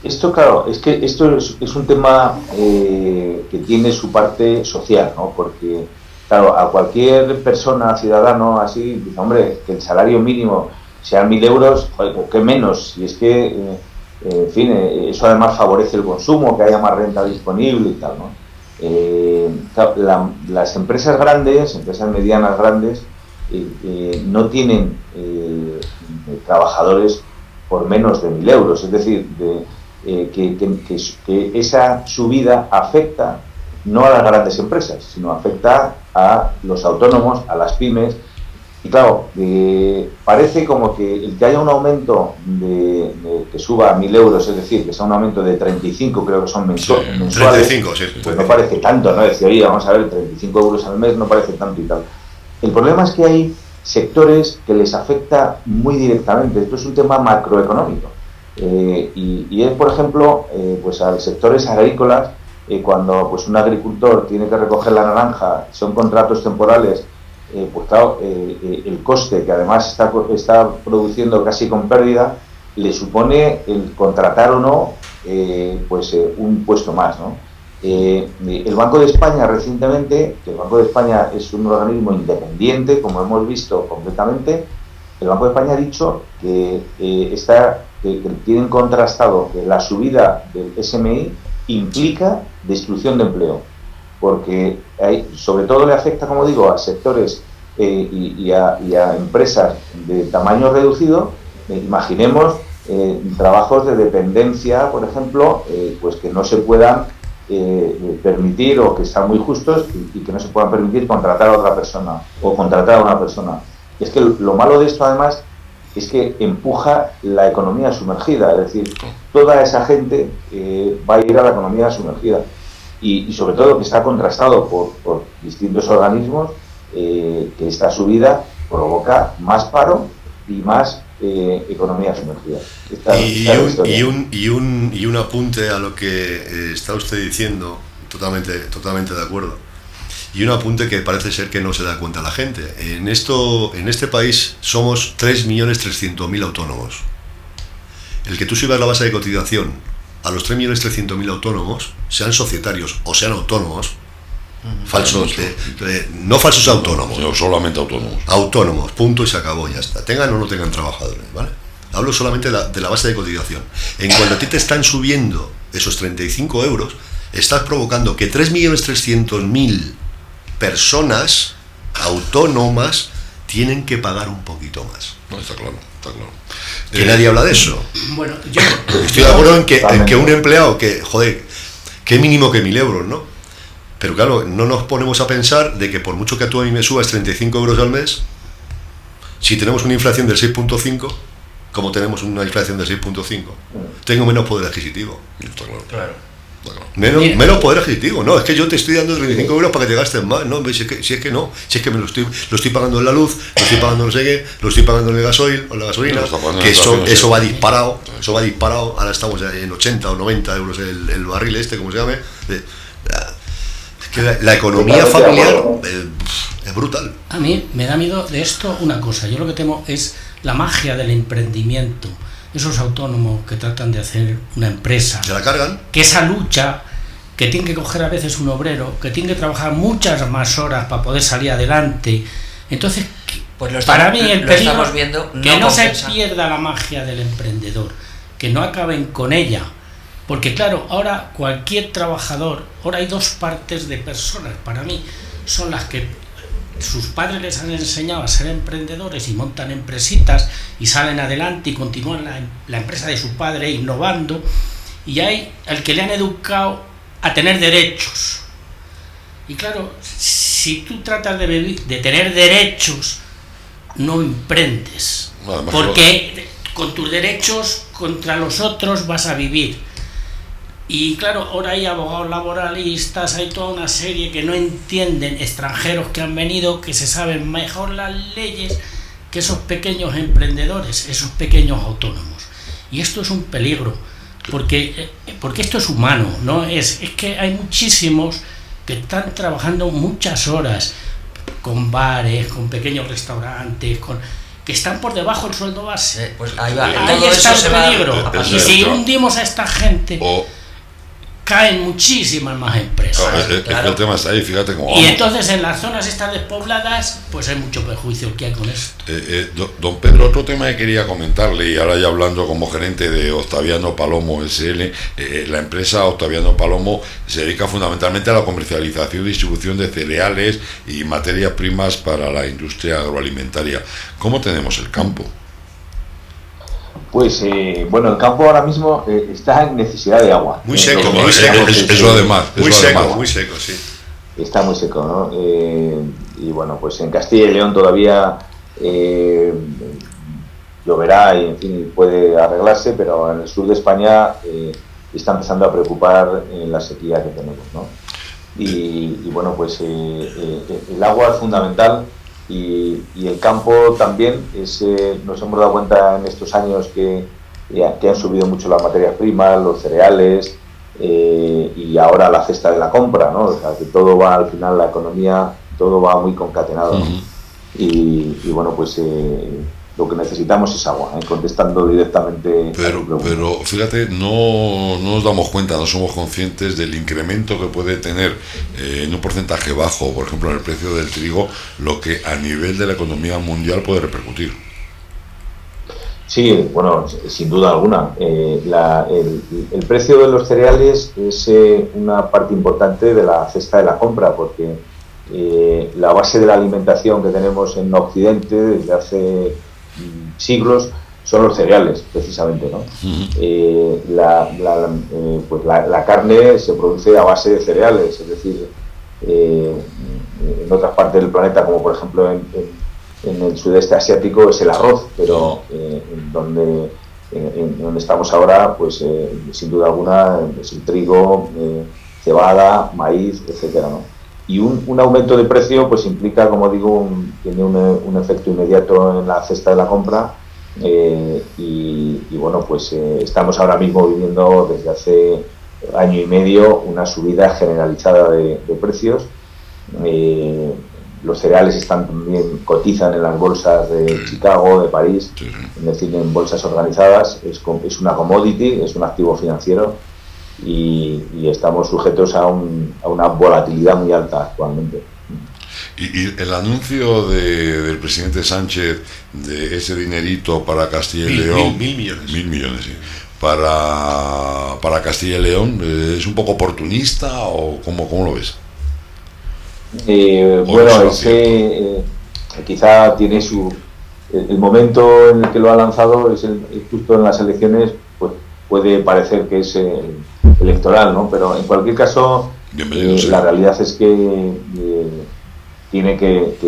esto, claro, es que esto es un tema que tiene su parte social, ¿no? Porque, claro, a cualquier persona, ciudadano, así, dice, hombre, que el salario mínimo sean 1.000 euros, joder, ¿qué menos? Y es que, en fin, eso además favorece el consumo, que haya más renta disponible y tal, ¿no? Claro, las empresas grandes, empresas medianas grandes, no tienen trabajadores por menos de 1.000 euros, es decir, que esa subida afecta no a las grandes empresas, sino afecta a los autónomos, a las pymes. Y claro, parece como que el que haya un aumento que suba a 1.000 euros, es decir, que sea un aumento de 35, creo que son mensuales, 35, sí. Pues no parece tanto, ¿no? Decir, oye, vamos a ver, 35 euros al mes no parece tanto y tal. El problema es que hay sectores que les afecta muy directamente. Esto es un tema macroeconómico. Y es, por ejemplo, pues a sectores agrícolas, cuando pues un agricultor tiene que recoger la naranja, son contratos temporales, pues claro, el coste, que además está produciendo casi con pérdida, le supone el contratar o no un puesto más, ¿no? El Banco de España recientemente, que el Banco de España es un organismo independiente, como hemos visto completamente, el Banco de España ha dicho que tienen contrastado que la subida del SMI implica destrucción de empleo, porque sobre todo le afecta, como digo, a sectores y a empresas de tamaño reducido. Imaginemos trabajos de dependencia, por ejemplo, pues que no se puedan permitir, o que están muy justos y que no se puedan permitir contratar a otra persona o contratar a una persona. Y es que lo malo de esto, además, es que empuja la economía sumergida, es decir, toda esa gente va a ir a la economía sumergida, y sobre todo que está contrastado por distintos organismos, que esta subida provoca más paro y más economía sumergida. Y un apunte a lo que está usted diciendo, totalmente de acuerdo. Y un apunte que parece ser que no se da cuenta la gente. En este país somos 3.300.000 autónomos. El que tú subas la base de cotización a los 3.300.000 autónomos, sean societarios o sean autónomos, falsos, no falsos autónomos, no, solamente autónomos. Autónomos, punto y se acabó, ya está. Tengan o no tengan trabajadores, ¿vale? Hablo solamente de la base de cotización. En cuanto a ti te están subiendo esos 35 euros, estás provocando que 3.300.000 personas autónomas tienen que pagar un poquito más. No, está claro. Que nadie habla de eso. Bueno, yo estoy de acuerdo en que un empleado que, joder, qué mínimo que 1.000 euros, ¿no? Pero claro, no nos ponemos a pensar de que por mucho que tú a mí me subas 35 euros al mes, si tenemos una inflación del 6.5, como tenemos una inflación del 6.5, tengo menos poder adquisitivo. Está claro. Claro. Menos poder adquisitivo. No, es que yo te estoy dando 35 euros para que te gastes más. No, si es que me lo estoy pagando en la luz, lo estoy pagando en no sé qué, lo estoy pagando en el gasoil o en la gasolina, que eso va disparado. Ahora estamos en 80 o 90 euros el barril como se llame. Es que la economía familiar es brutal. A mí me da miedo de esto una cosa. Yo lo que temo es la magia del emprendimiento. Esos autónomos que tratan de hacer una empresa, se la cargan, que esa lucha, que tiene que coger a veces un obrero, que tiene que trabajar muchas más horas para poder salir adelante. Entonces, pues para mí el peligro que no se pierda la magia del emprendedor, que no acaben con ella, porque claro, ahora cualquier trabajador, ahora hay dos partes de personas, para mí, son las que sus padres les han enseñado a ser emprendedores y montan empresitas y salen adelante y continúan la empresa de su padre innovando, y hay el que le han educado a tener derechos. Y claro, si tú tratas de tener derechos, no emprendes, porque con tus derechos contra los otros vas a vivir. Y claro, ahora hay abogados laboralistas, hay toda una serie que no entienden, extranjeros que han venido, que se saben mejor las leyes que esos pequeños emprendedores, esos pequeños autónomos. Y esto es un peligro, porque esto es humano, ¿no? Es que hay muchísimos que están trabajando muchas horas con bares, con pequeños restaurantes, que están por debajo del sueldo base. Pues ahí va. Ahí está el peligro. Y si hundimos a esta gente, caen muchísimas más empresas. Claro. El tema está ahí, fíjate cómo vamos. Y entonces en las zonas estas despobladas, pues hay mucho perjuicio que hay con esto. Don Pedro, otro tema que quería comentarle, y ahora ya hablando como gerente de Octaviano Palomo SL, la empresa Octaviano Palomo se dedica fundamentalmente a la comercialización y distribución de cereales y materias primas para la industria agroalimentaria. ¿Cómo tenemos el campo? Pues bueno, el campo ahora mismo está en necesidad de agua. Muy seco, eso además. Muy seco, sí. Está muy seco, ¿no? Y bueno, pues en Castilla y León todavía lloverá y en fin puede arreglarse, pero en el sur de España está empezando a preocupar la sequía que tenemos, ¿no? Y bueno, pues el agua es fundamental. Y el campo también nos hemos dado cuenta en estos años que han subido mucho las materias primas, los cereales y ahora la cesta de la compra, ¿no? O sea, que todo va al final, la economía, todo va muy concatenado, ¿no? Y bueno, pues lo que necesitamos es agua, contestando directamente. Pero fíjate, no nos damos cuenta, no somos conscientes del incremento que puede tener en un porcentaje bajo, por ejemplo, en el precio del trigo, lo que a nivel de la economía mundial puede repercutir. Sí, bueno, sin duda alguna. El precio de los cereales es una parte importante de la cesta de la compra, porque la base de la alimentación que tenemos en Occidente desde hace siglos son los cereales, precisamente, ¿no? Pues la carne se produce a base de cereales, es decir, en otras partes del planeta, como por ejemplo en el sudeste asiático, es el arroz, pero en donde estamos ahora, pues sin duda alguna es el trigo, cebada, maíz, etcétera, ¿no? Y un aumento de precio pues implica, como digo, tiene un efecto inmediato en la cesta de la compra y bueno, pues estamos ahora mismo viviendo desde hace año y medio una subida generalizada de precios. Los cereales también cotizan en las bolsas de Chicago, de París, es decir, en bolsas organizadas. Es una commodity, es un activo financiero y estamos sujetos a una volatilidad muy alta actualmente. Y el anuncio del presidente Sánchez de ese dinerito para Castilla y León, 1.000 millones. 1.000 millones, sí, para Castilla y León, ¿es un poco oportunista o cómo lo ves? Bueno, quizá tiene el momento en el que lo ha lanzado es justo en las elecciones, pues puede parecer que es electoral, ¿no? Pero en cualquier caso, la realidad es que tiene que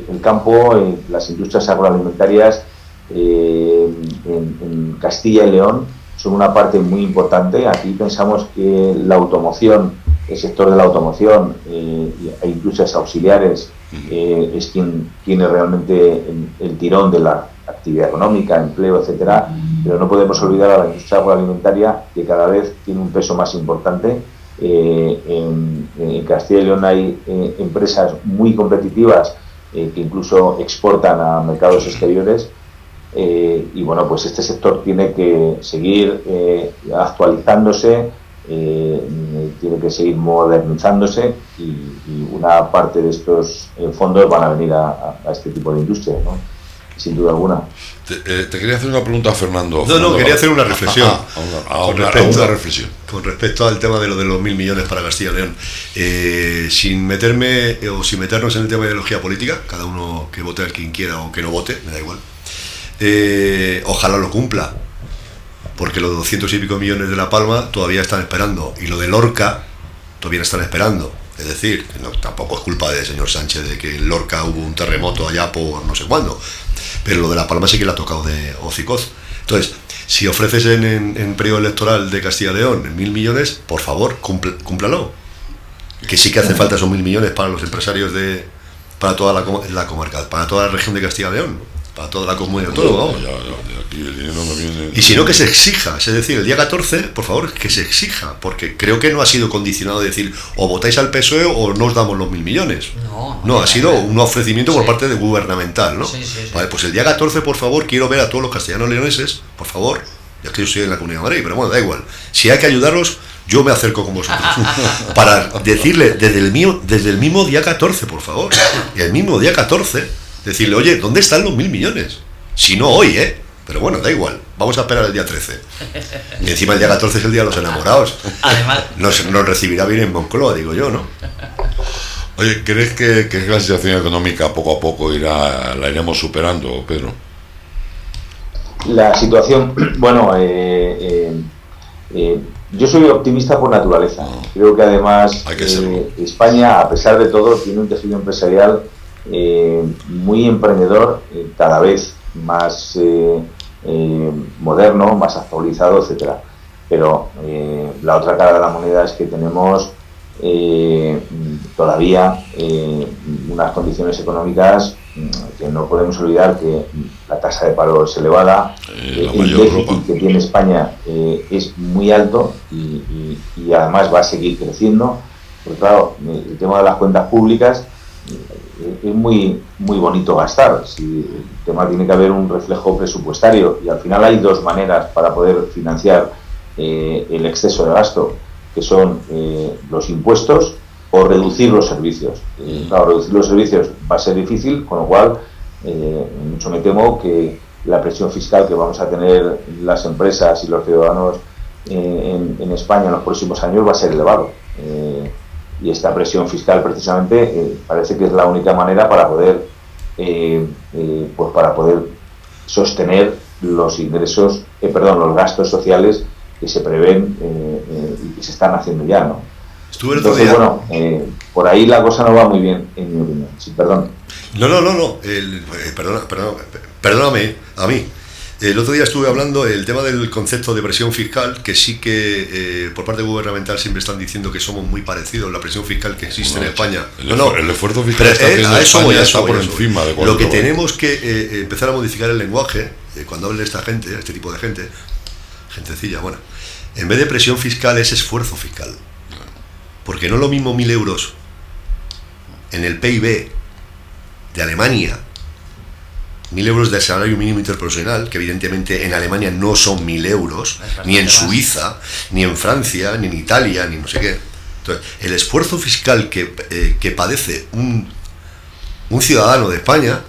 el campo, las industrias agroalimentarias en Castilla y León son una parte muy importante. Aquí pensamos que la automoción, el sector de la automoción e industrias auxiliares es quien tiene realmente el tirón de la actividad económica, empleo, etcétera, pero no podemos olvidar a la industria agroalimentaria, que cada vez tiene un peso más importante. En Castilla y León hay empresas muy competitivas que incluso exportan a mercados exteriores. Y bueno, pues este sector tiene que seguir actualizándose, tiene que seguir modernizándose y una parte de estos fondos van a venir a este tipo de industrias, ¿no? Sin duda alguna. Te quería hacer una pregunta, Fernando. No, quería hacer una reflexión. Una reflexión. Con respecto al tema de los 1.000 millones para Castilla y León. Sin meternos en el tema de ideología política, cada uno que vote al quien quiera o que no vote, me da igual. Ojalá lo cumpla, porque los 200 y pico millones de La Palma todavía están esperando, y lo de Lorca todavía están esperando. Es decir, tampoco es culpa del señor Sánchez de que en Lorca hubo un terremoto allá por no sé cuándo, pero lo de La Palma sí que le ha tocado de hocicoz. Entonces, si ofreces en periodo electoral de Castilla y León 1.000 millones, por favor, cúmplalo. Que sí que hace falta esos 1.000 millones para los empresarios para toda la comarca, para toda la región de Castilla y León, para toda la comunidad autónoma. Aquí el dinero no viene. Y si no, que se exija, es decir, el día 14, por favor, que se exija, porque creo que no ha sido condicionado de decir o votáis al PSOE o no os damos los 1.000 millones. No, ha sido un ofrecimiento por parte de gubernamental, ¿no? Sí. Vale, pues el día 14, por favor, quiero ver a todos los castellanos leoneses, por favor, ya que yo estoy en la Comunidad de Madrid, pero bueno, da igual. Si hay que ayudaros, yo me acerco con vosotros. Para decirle desde el mismo día 14, por favor, el mismo día 14, decirle, oye, ¿dónde están los 1.000 millones? Si no hoy, pero bueno, da igual, vamos a esperar el día 13. Y encima el día 14 es el día de los enamorados. Además, nos recibirá bien en Moncloa, digo yo, ¿no? Oye, ¿crees que la situación económica poco a poco la iremos superando, Pedro? La situación, bueno, yo soy optimista por naturaleza. Creo que además España, a pesar de todo, tiene un tejido empresarial muy emprendedor, cada vez más moderno, más actualizado, etcétera. Pero la otra cara de la moneda es que tenemos todavía unas condiciones económicas que no podemos olvidar, que la tasa de paro es elevada, el déficit que tiene España es muy alto y además va a seguir creciendo, porque claro, el tema de las cuentas públicas es muy bonito gastar. Si el tema tiene que haber un reflejo presupuestario, y al final hay dos maneras para poder financiar el exceso de gasto, que son los impuestos o reducir los servicios. Claro, reducir los servicios va a ser difícil, con lo cual mucho me temo que la presión fiscal que vamos a tener las empresas y los ciudadanos en España en los próximos años va a ser elevado. Y esta presión fiscal precisamente parece que es la única manera para poder sostener los ingresos, los gastos sociales que se prevén y que se están haciendo ya, ¿no? Entonces, bueno, por ahí la cosa no va muy bien, en mi opinión. Sí, perdón. No. Perdóname a mí. El otro día estuve hablando el tema del concepto de presión fiscal, que sí que por parte gubernamental siempre están diciendo que somos muy parecidos a la presión fiscal que existe en España. El esfuerzo fiscal está haciendo España está por encima de cualquier. Lo que tenemos que empezar a modificar el lenguaje, cuando hable esta gente, este tipo de gente, gentecilla, bueno, en vez de presión fiscal es esfuerzo fiscal. Porque no es lo mismo 1.000 euros en el PIB de Alemania, 1.000 euros de salario mínimo interprofesional, que evidentemente en Alemania no son 1.000 euros, ni en Suiza, ni en Francia, ni en Italia, ni no sé qué. Entonces, el esfuerzo fiscal que padece un ciudadano de España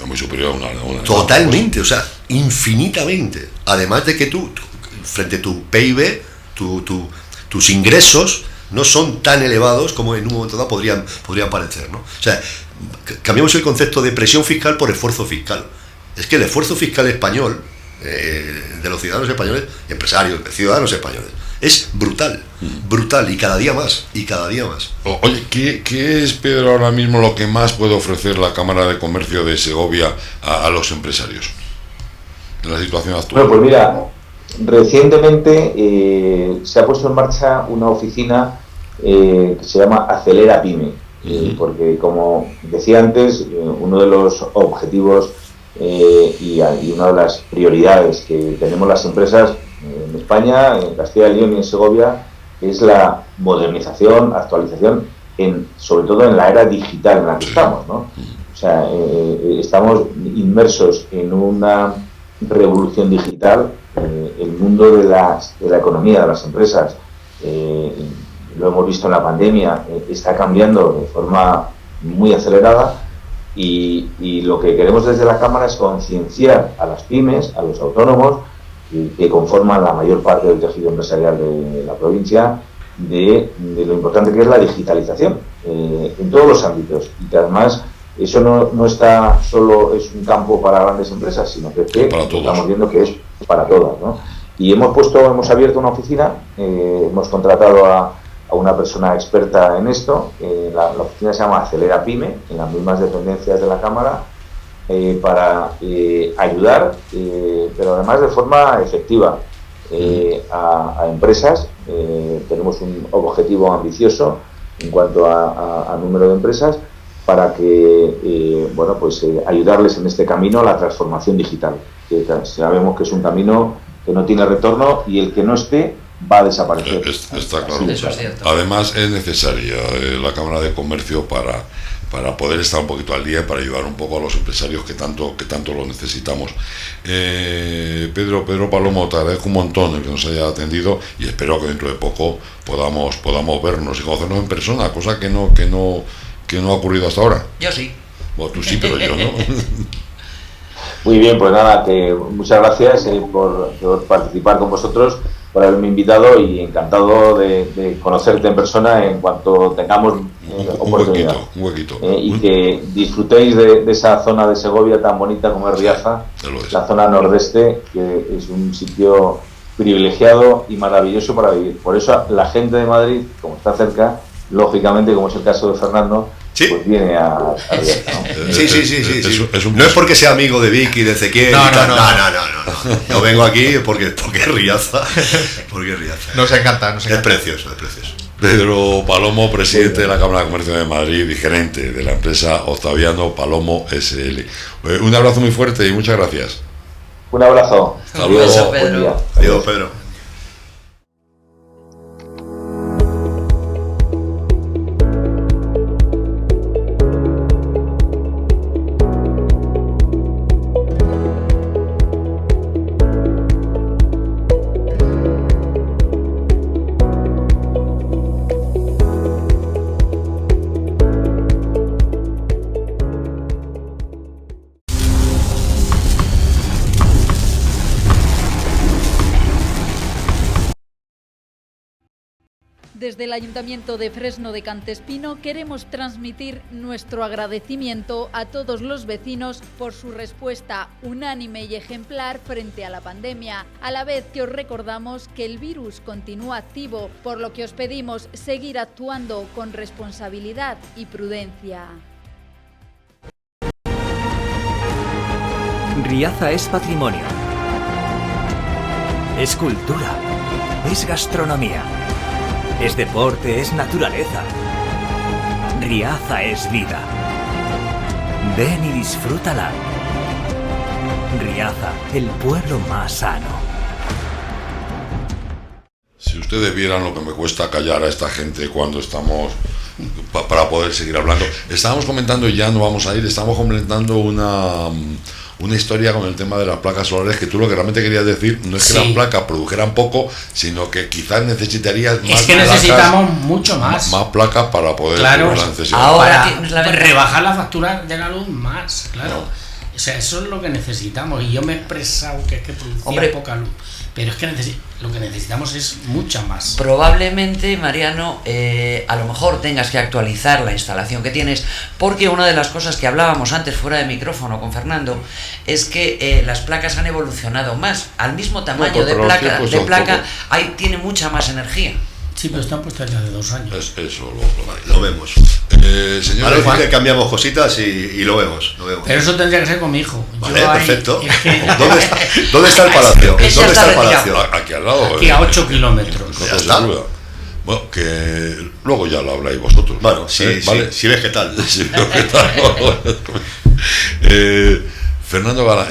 es muy superior a una totalmente, o sea, infinitamente. Además de que tú frente a tu PIB, tus ingresos no son tan elevados como en un momento dado podrían parecer, ¿no? O sea, cambiamos el concepto de presión fiscal por esfuerzo fiscal. Es que el esfuerzo fiscal español, de los ciudadanos españoles, empresarios, ciudadanos españoles, es brutal, y cada día más. Oye, ¿qué es, Pedro, ahora mismo lo que más puede ofrecer la Cámara de Comercio de Segovia a los empresarios en la situación actual? Bueno, pues mira, recientemente se ha puesto en marcha una oficina que se llama Acelera Pyme, porque como decía antes, uno de los objetivos y una de las prioridades que tenemos las empresas en España, en Castilla y León y en Segovia, es la modernización, actualización, sobre todo en la era digital en la que estamos, ¿no? O sea, estamos inmersos en una revolución digital. El mundo de la economía, de las empresas, lo hemos visto en la pandemia, está cambiando de forma muy acelerada, y lo que queremos desde la Cámara es concienciar a las pymes, a los autónomos, que conforman la mayor parte del tejido empresarial de la provincia, de lo importante que es la digitalización en todos los ámbitos, y que además eso no está solo es un campo para grandes empresas, sino que estamos viendo que es para todas, ¿no? Y hemos abierto una oficina, hemos contratado a una persona experta en esto. La oficina se llama Acelera Pyme, en las mismas dependencias de la Cámara, para ayudar, pero además de forma efectiva, a empresas. Tenemos un objetivo ambicioso en cuanto a número de empresas, para que ayudarles en este camino a la transformación digital, que sabemos que es un camino que no tiene retorno, y el que no esté va a desaparecer. Está claro. Además es necesaria la Cámara de Comercio para poder estar un poquito al día, para ayudar un poco a los empresarios que tanto lo necesitamos. Pedro Palomo, te agradezco un montón el que nos haya atendido, y espero que dentro de poco podamos vernos y conocernos en persona, cosa que no ha ocurrido hasta ahora. Yo sí. Bueno, tú sí, pero yo no. Muy bien, pues nada, que muchas gracias por participar con vosotros, por haberme invitado, y encantado de conocerte en persona en cuanto tengamos oportunidad. Un huequito. Y que disfrutéis de esa zona de Segovia tan bonita como es Riaza, la zona nordeste, que es un sitio privilegiado y maravilloso para vivir. Por eso la gente de Madrid, como está cerca, lógicamente, como es el caso de Fernando, pues viene a Riaza, ¿no? Sí. No es porque sea amigo de Vicky, de Ezequiel. No. Yo vengo aquí porque es Riaza. Nos encanta. Es precioso. Pedro Palomo, presidente de la Cámara de Comercio de Madrid y gerente de la empresa Octaviano Palomo SL. Un abrazo muy fuerte y muchas gracias. Un abrazo. Hasta luego. Buen día. Adiós, Pedro. Desde el Ayuntamiento de Fresno de Cantespino queremos transmitir nuestro agradecimiento a todos los vecinos por su respuesta unánime y ejemplar frente a la pandemia, a la vez que os recordamos que el virus continúa activo, por lo que os pedimos seguir actuando con responsabilidad y prudencia. Riaza es patrimonio. Es cultura. Es gastronomía. Es deporte, es naturaleza. Riaza es vida. Ven y disfrútala. Riaza, el pueblo más sano. Si ustedes vieran lo que me cuesta callar a esta gente cuando estamos para poder seguir hablando. Estábamos comentando, y ya no vamos a ir, estamos comentando una historia con el tema de las placas solares, que tú lo que realmente querías decir no es que las placas produjeran poco, sino que quizás necesitarías más. Es que necesitamos mucho más. Más placas para poder claro, la necesidad. Ahora rebajar la factura de la luz más, claro. No. O sea, eso es lo que necesitamos. Y yo me he expresado que es que producía poca luz. Pero es que lo que necesitamos es mucha más. Probablemente, Mariano, a lo mejor tengas que actualizar la instalación que tienes, porque una de las cosas que hablábamos antes fuera de micrófono con Fernando es que las placas han evolucionado más. Al mismo tamaño de placa tiene mucha más energía. Sí, pero están puestas ya de 2 años. Eso lo vemos. Señor Juan, cambiamos cositas y lo vemos. Pero eso tendría que ser con mi hijo. Vale, perfecto. ¿Dónde está el palacio? ¿Dónde está el palacio? Aquí al lado. Aquí a 8 kilómetros. Ya está. Bueno, que luego ya lo habláis vosotros. Bueno, sí, ¿vale? Sí, vegetal. Sí, vegetal. Fernando Galán,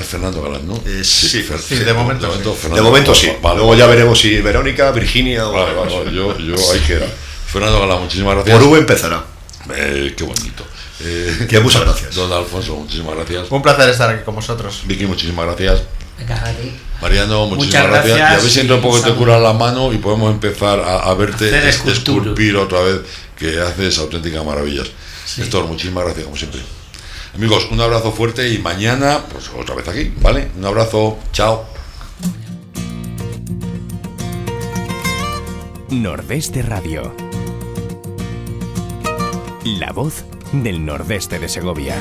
¿no? Sí, de momento. De momento sí. Vale, luego ya veremos si Verónica, Virginia o... Vale, yo ahí queda. Fernando Galán, muchísimas gracias. Por V empezará. Qué bonito. Que muchas gracias. Don Alfonso, muchísimas gracias. Un placer estar aquí con vosotros. Vicky, muchísimas gracias. Venga, Mariano, muchísimas gracias. Y a ver si dentro de poco te curas la mano y podemos empezar a verte esculpir otra vez, que haces auténticas maravillas. Sí. Héctor, muchísimas gracias, como siempre. Amigos, un abrazo fuerte y mañana, pues otra vez aquí, ¿vale? Un abrazo, chao. Nordeste Radio. La voz del Nordeste de Segovia.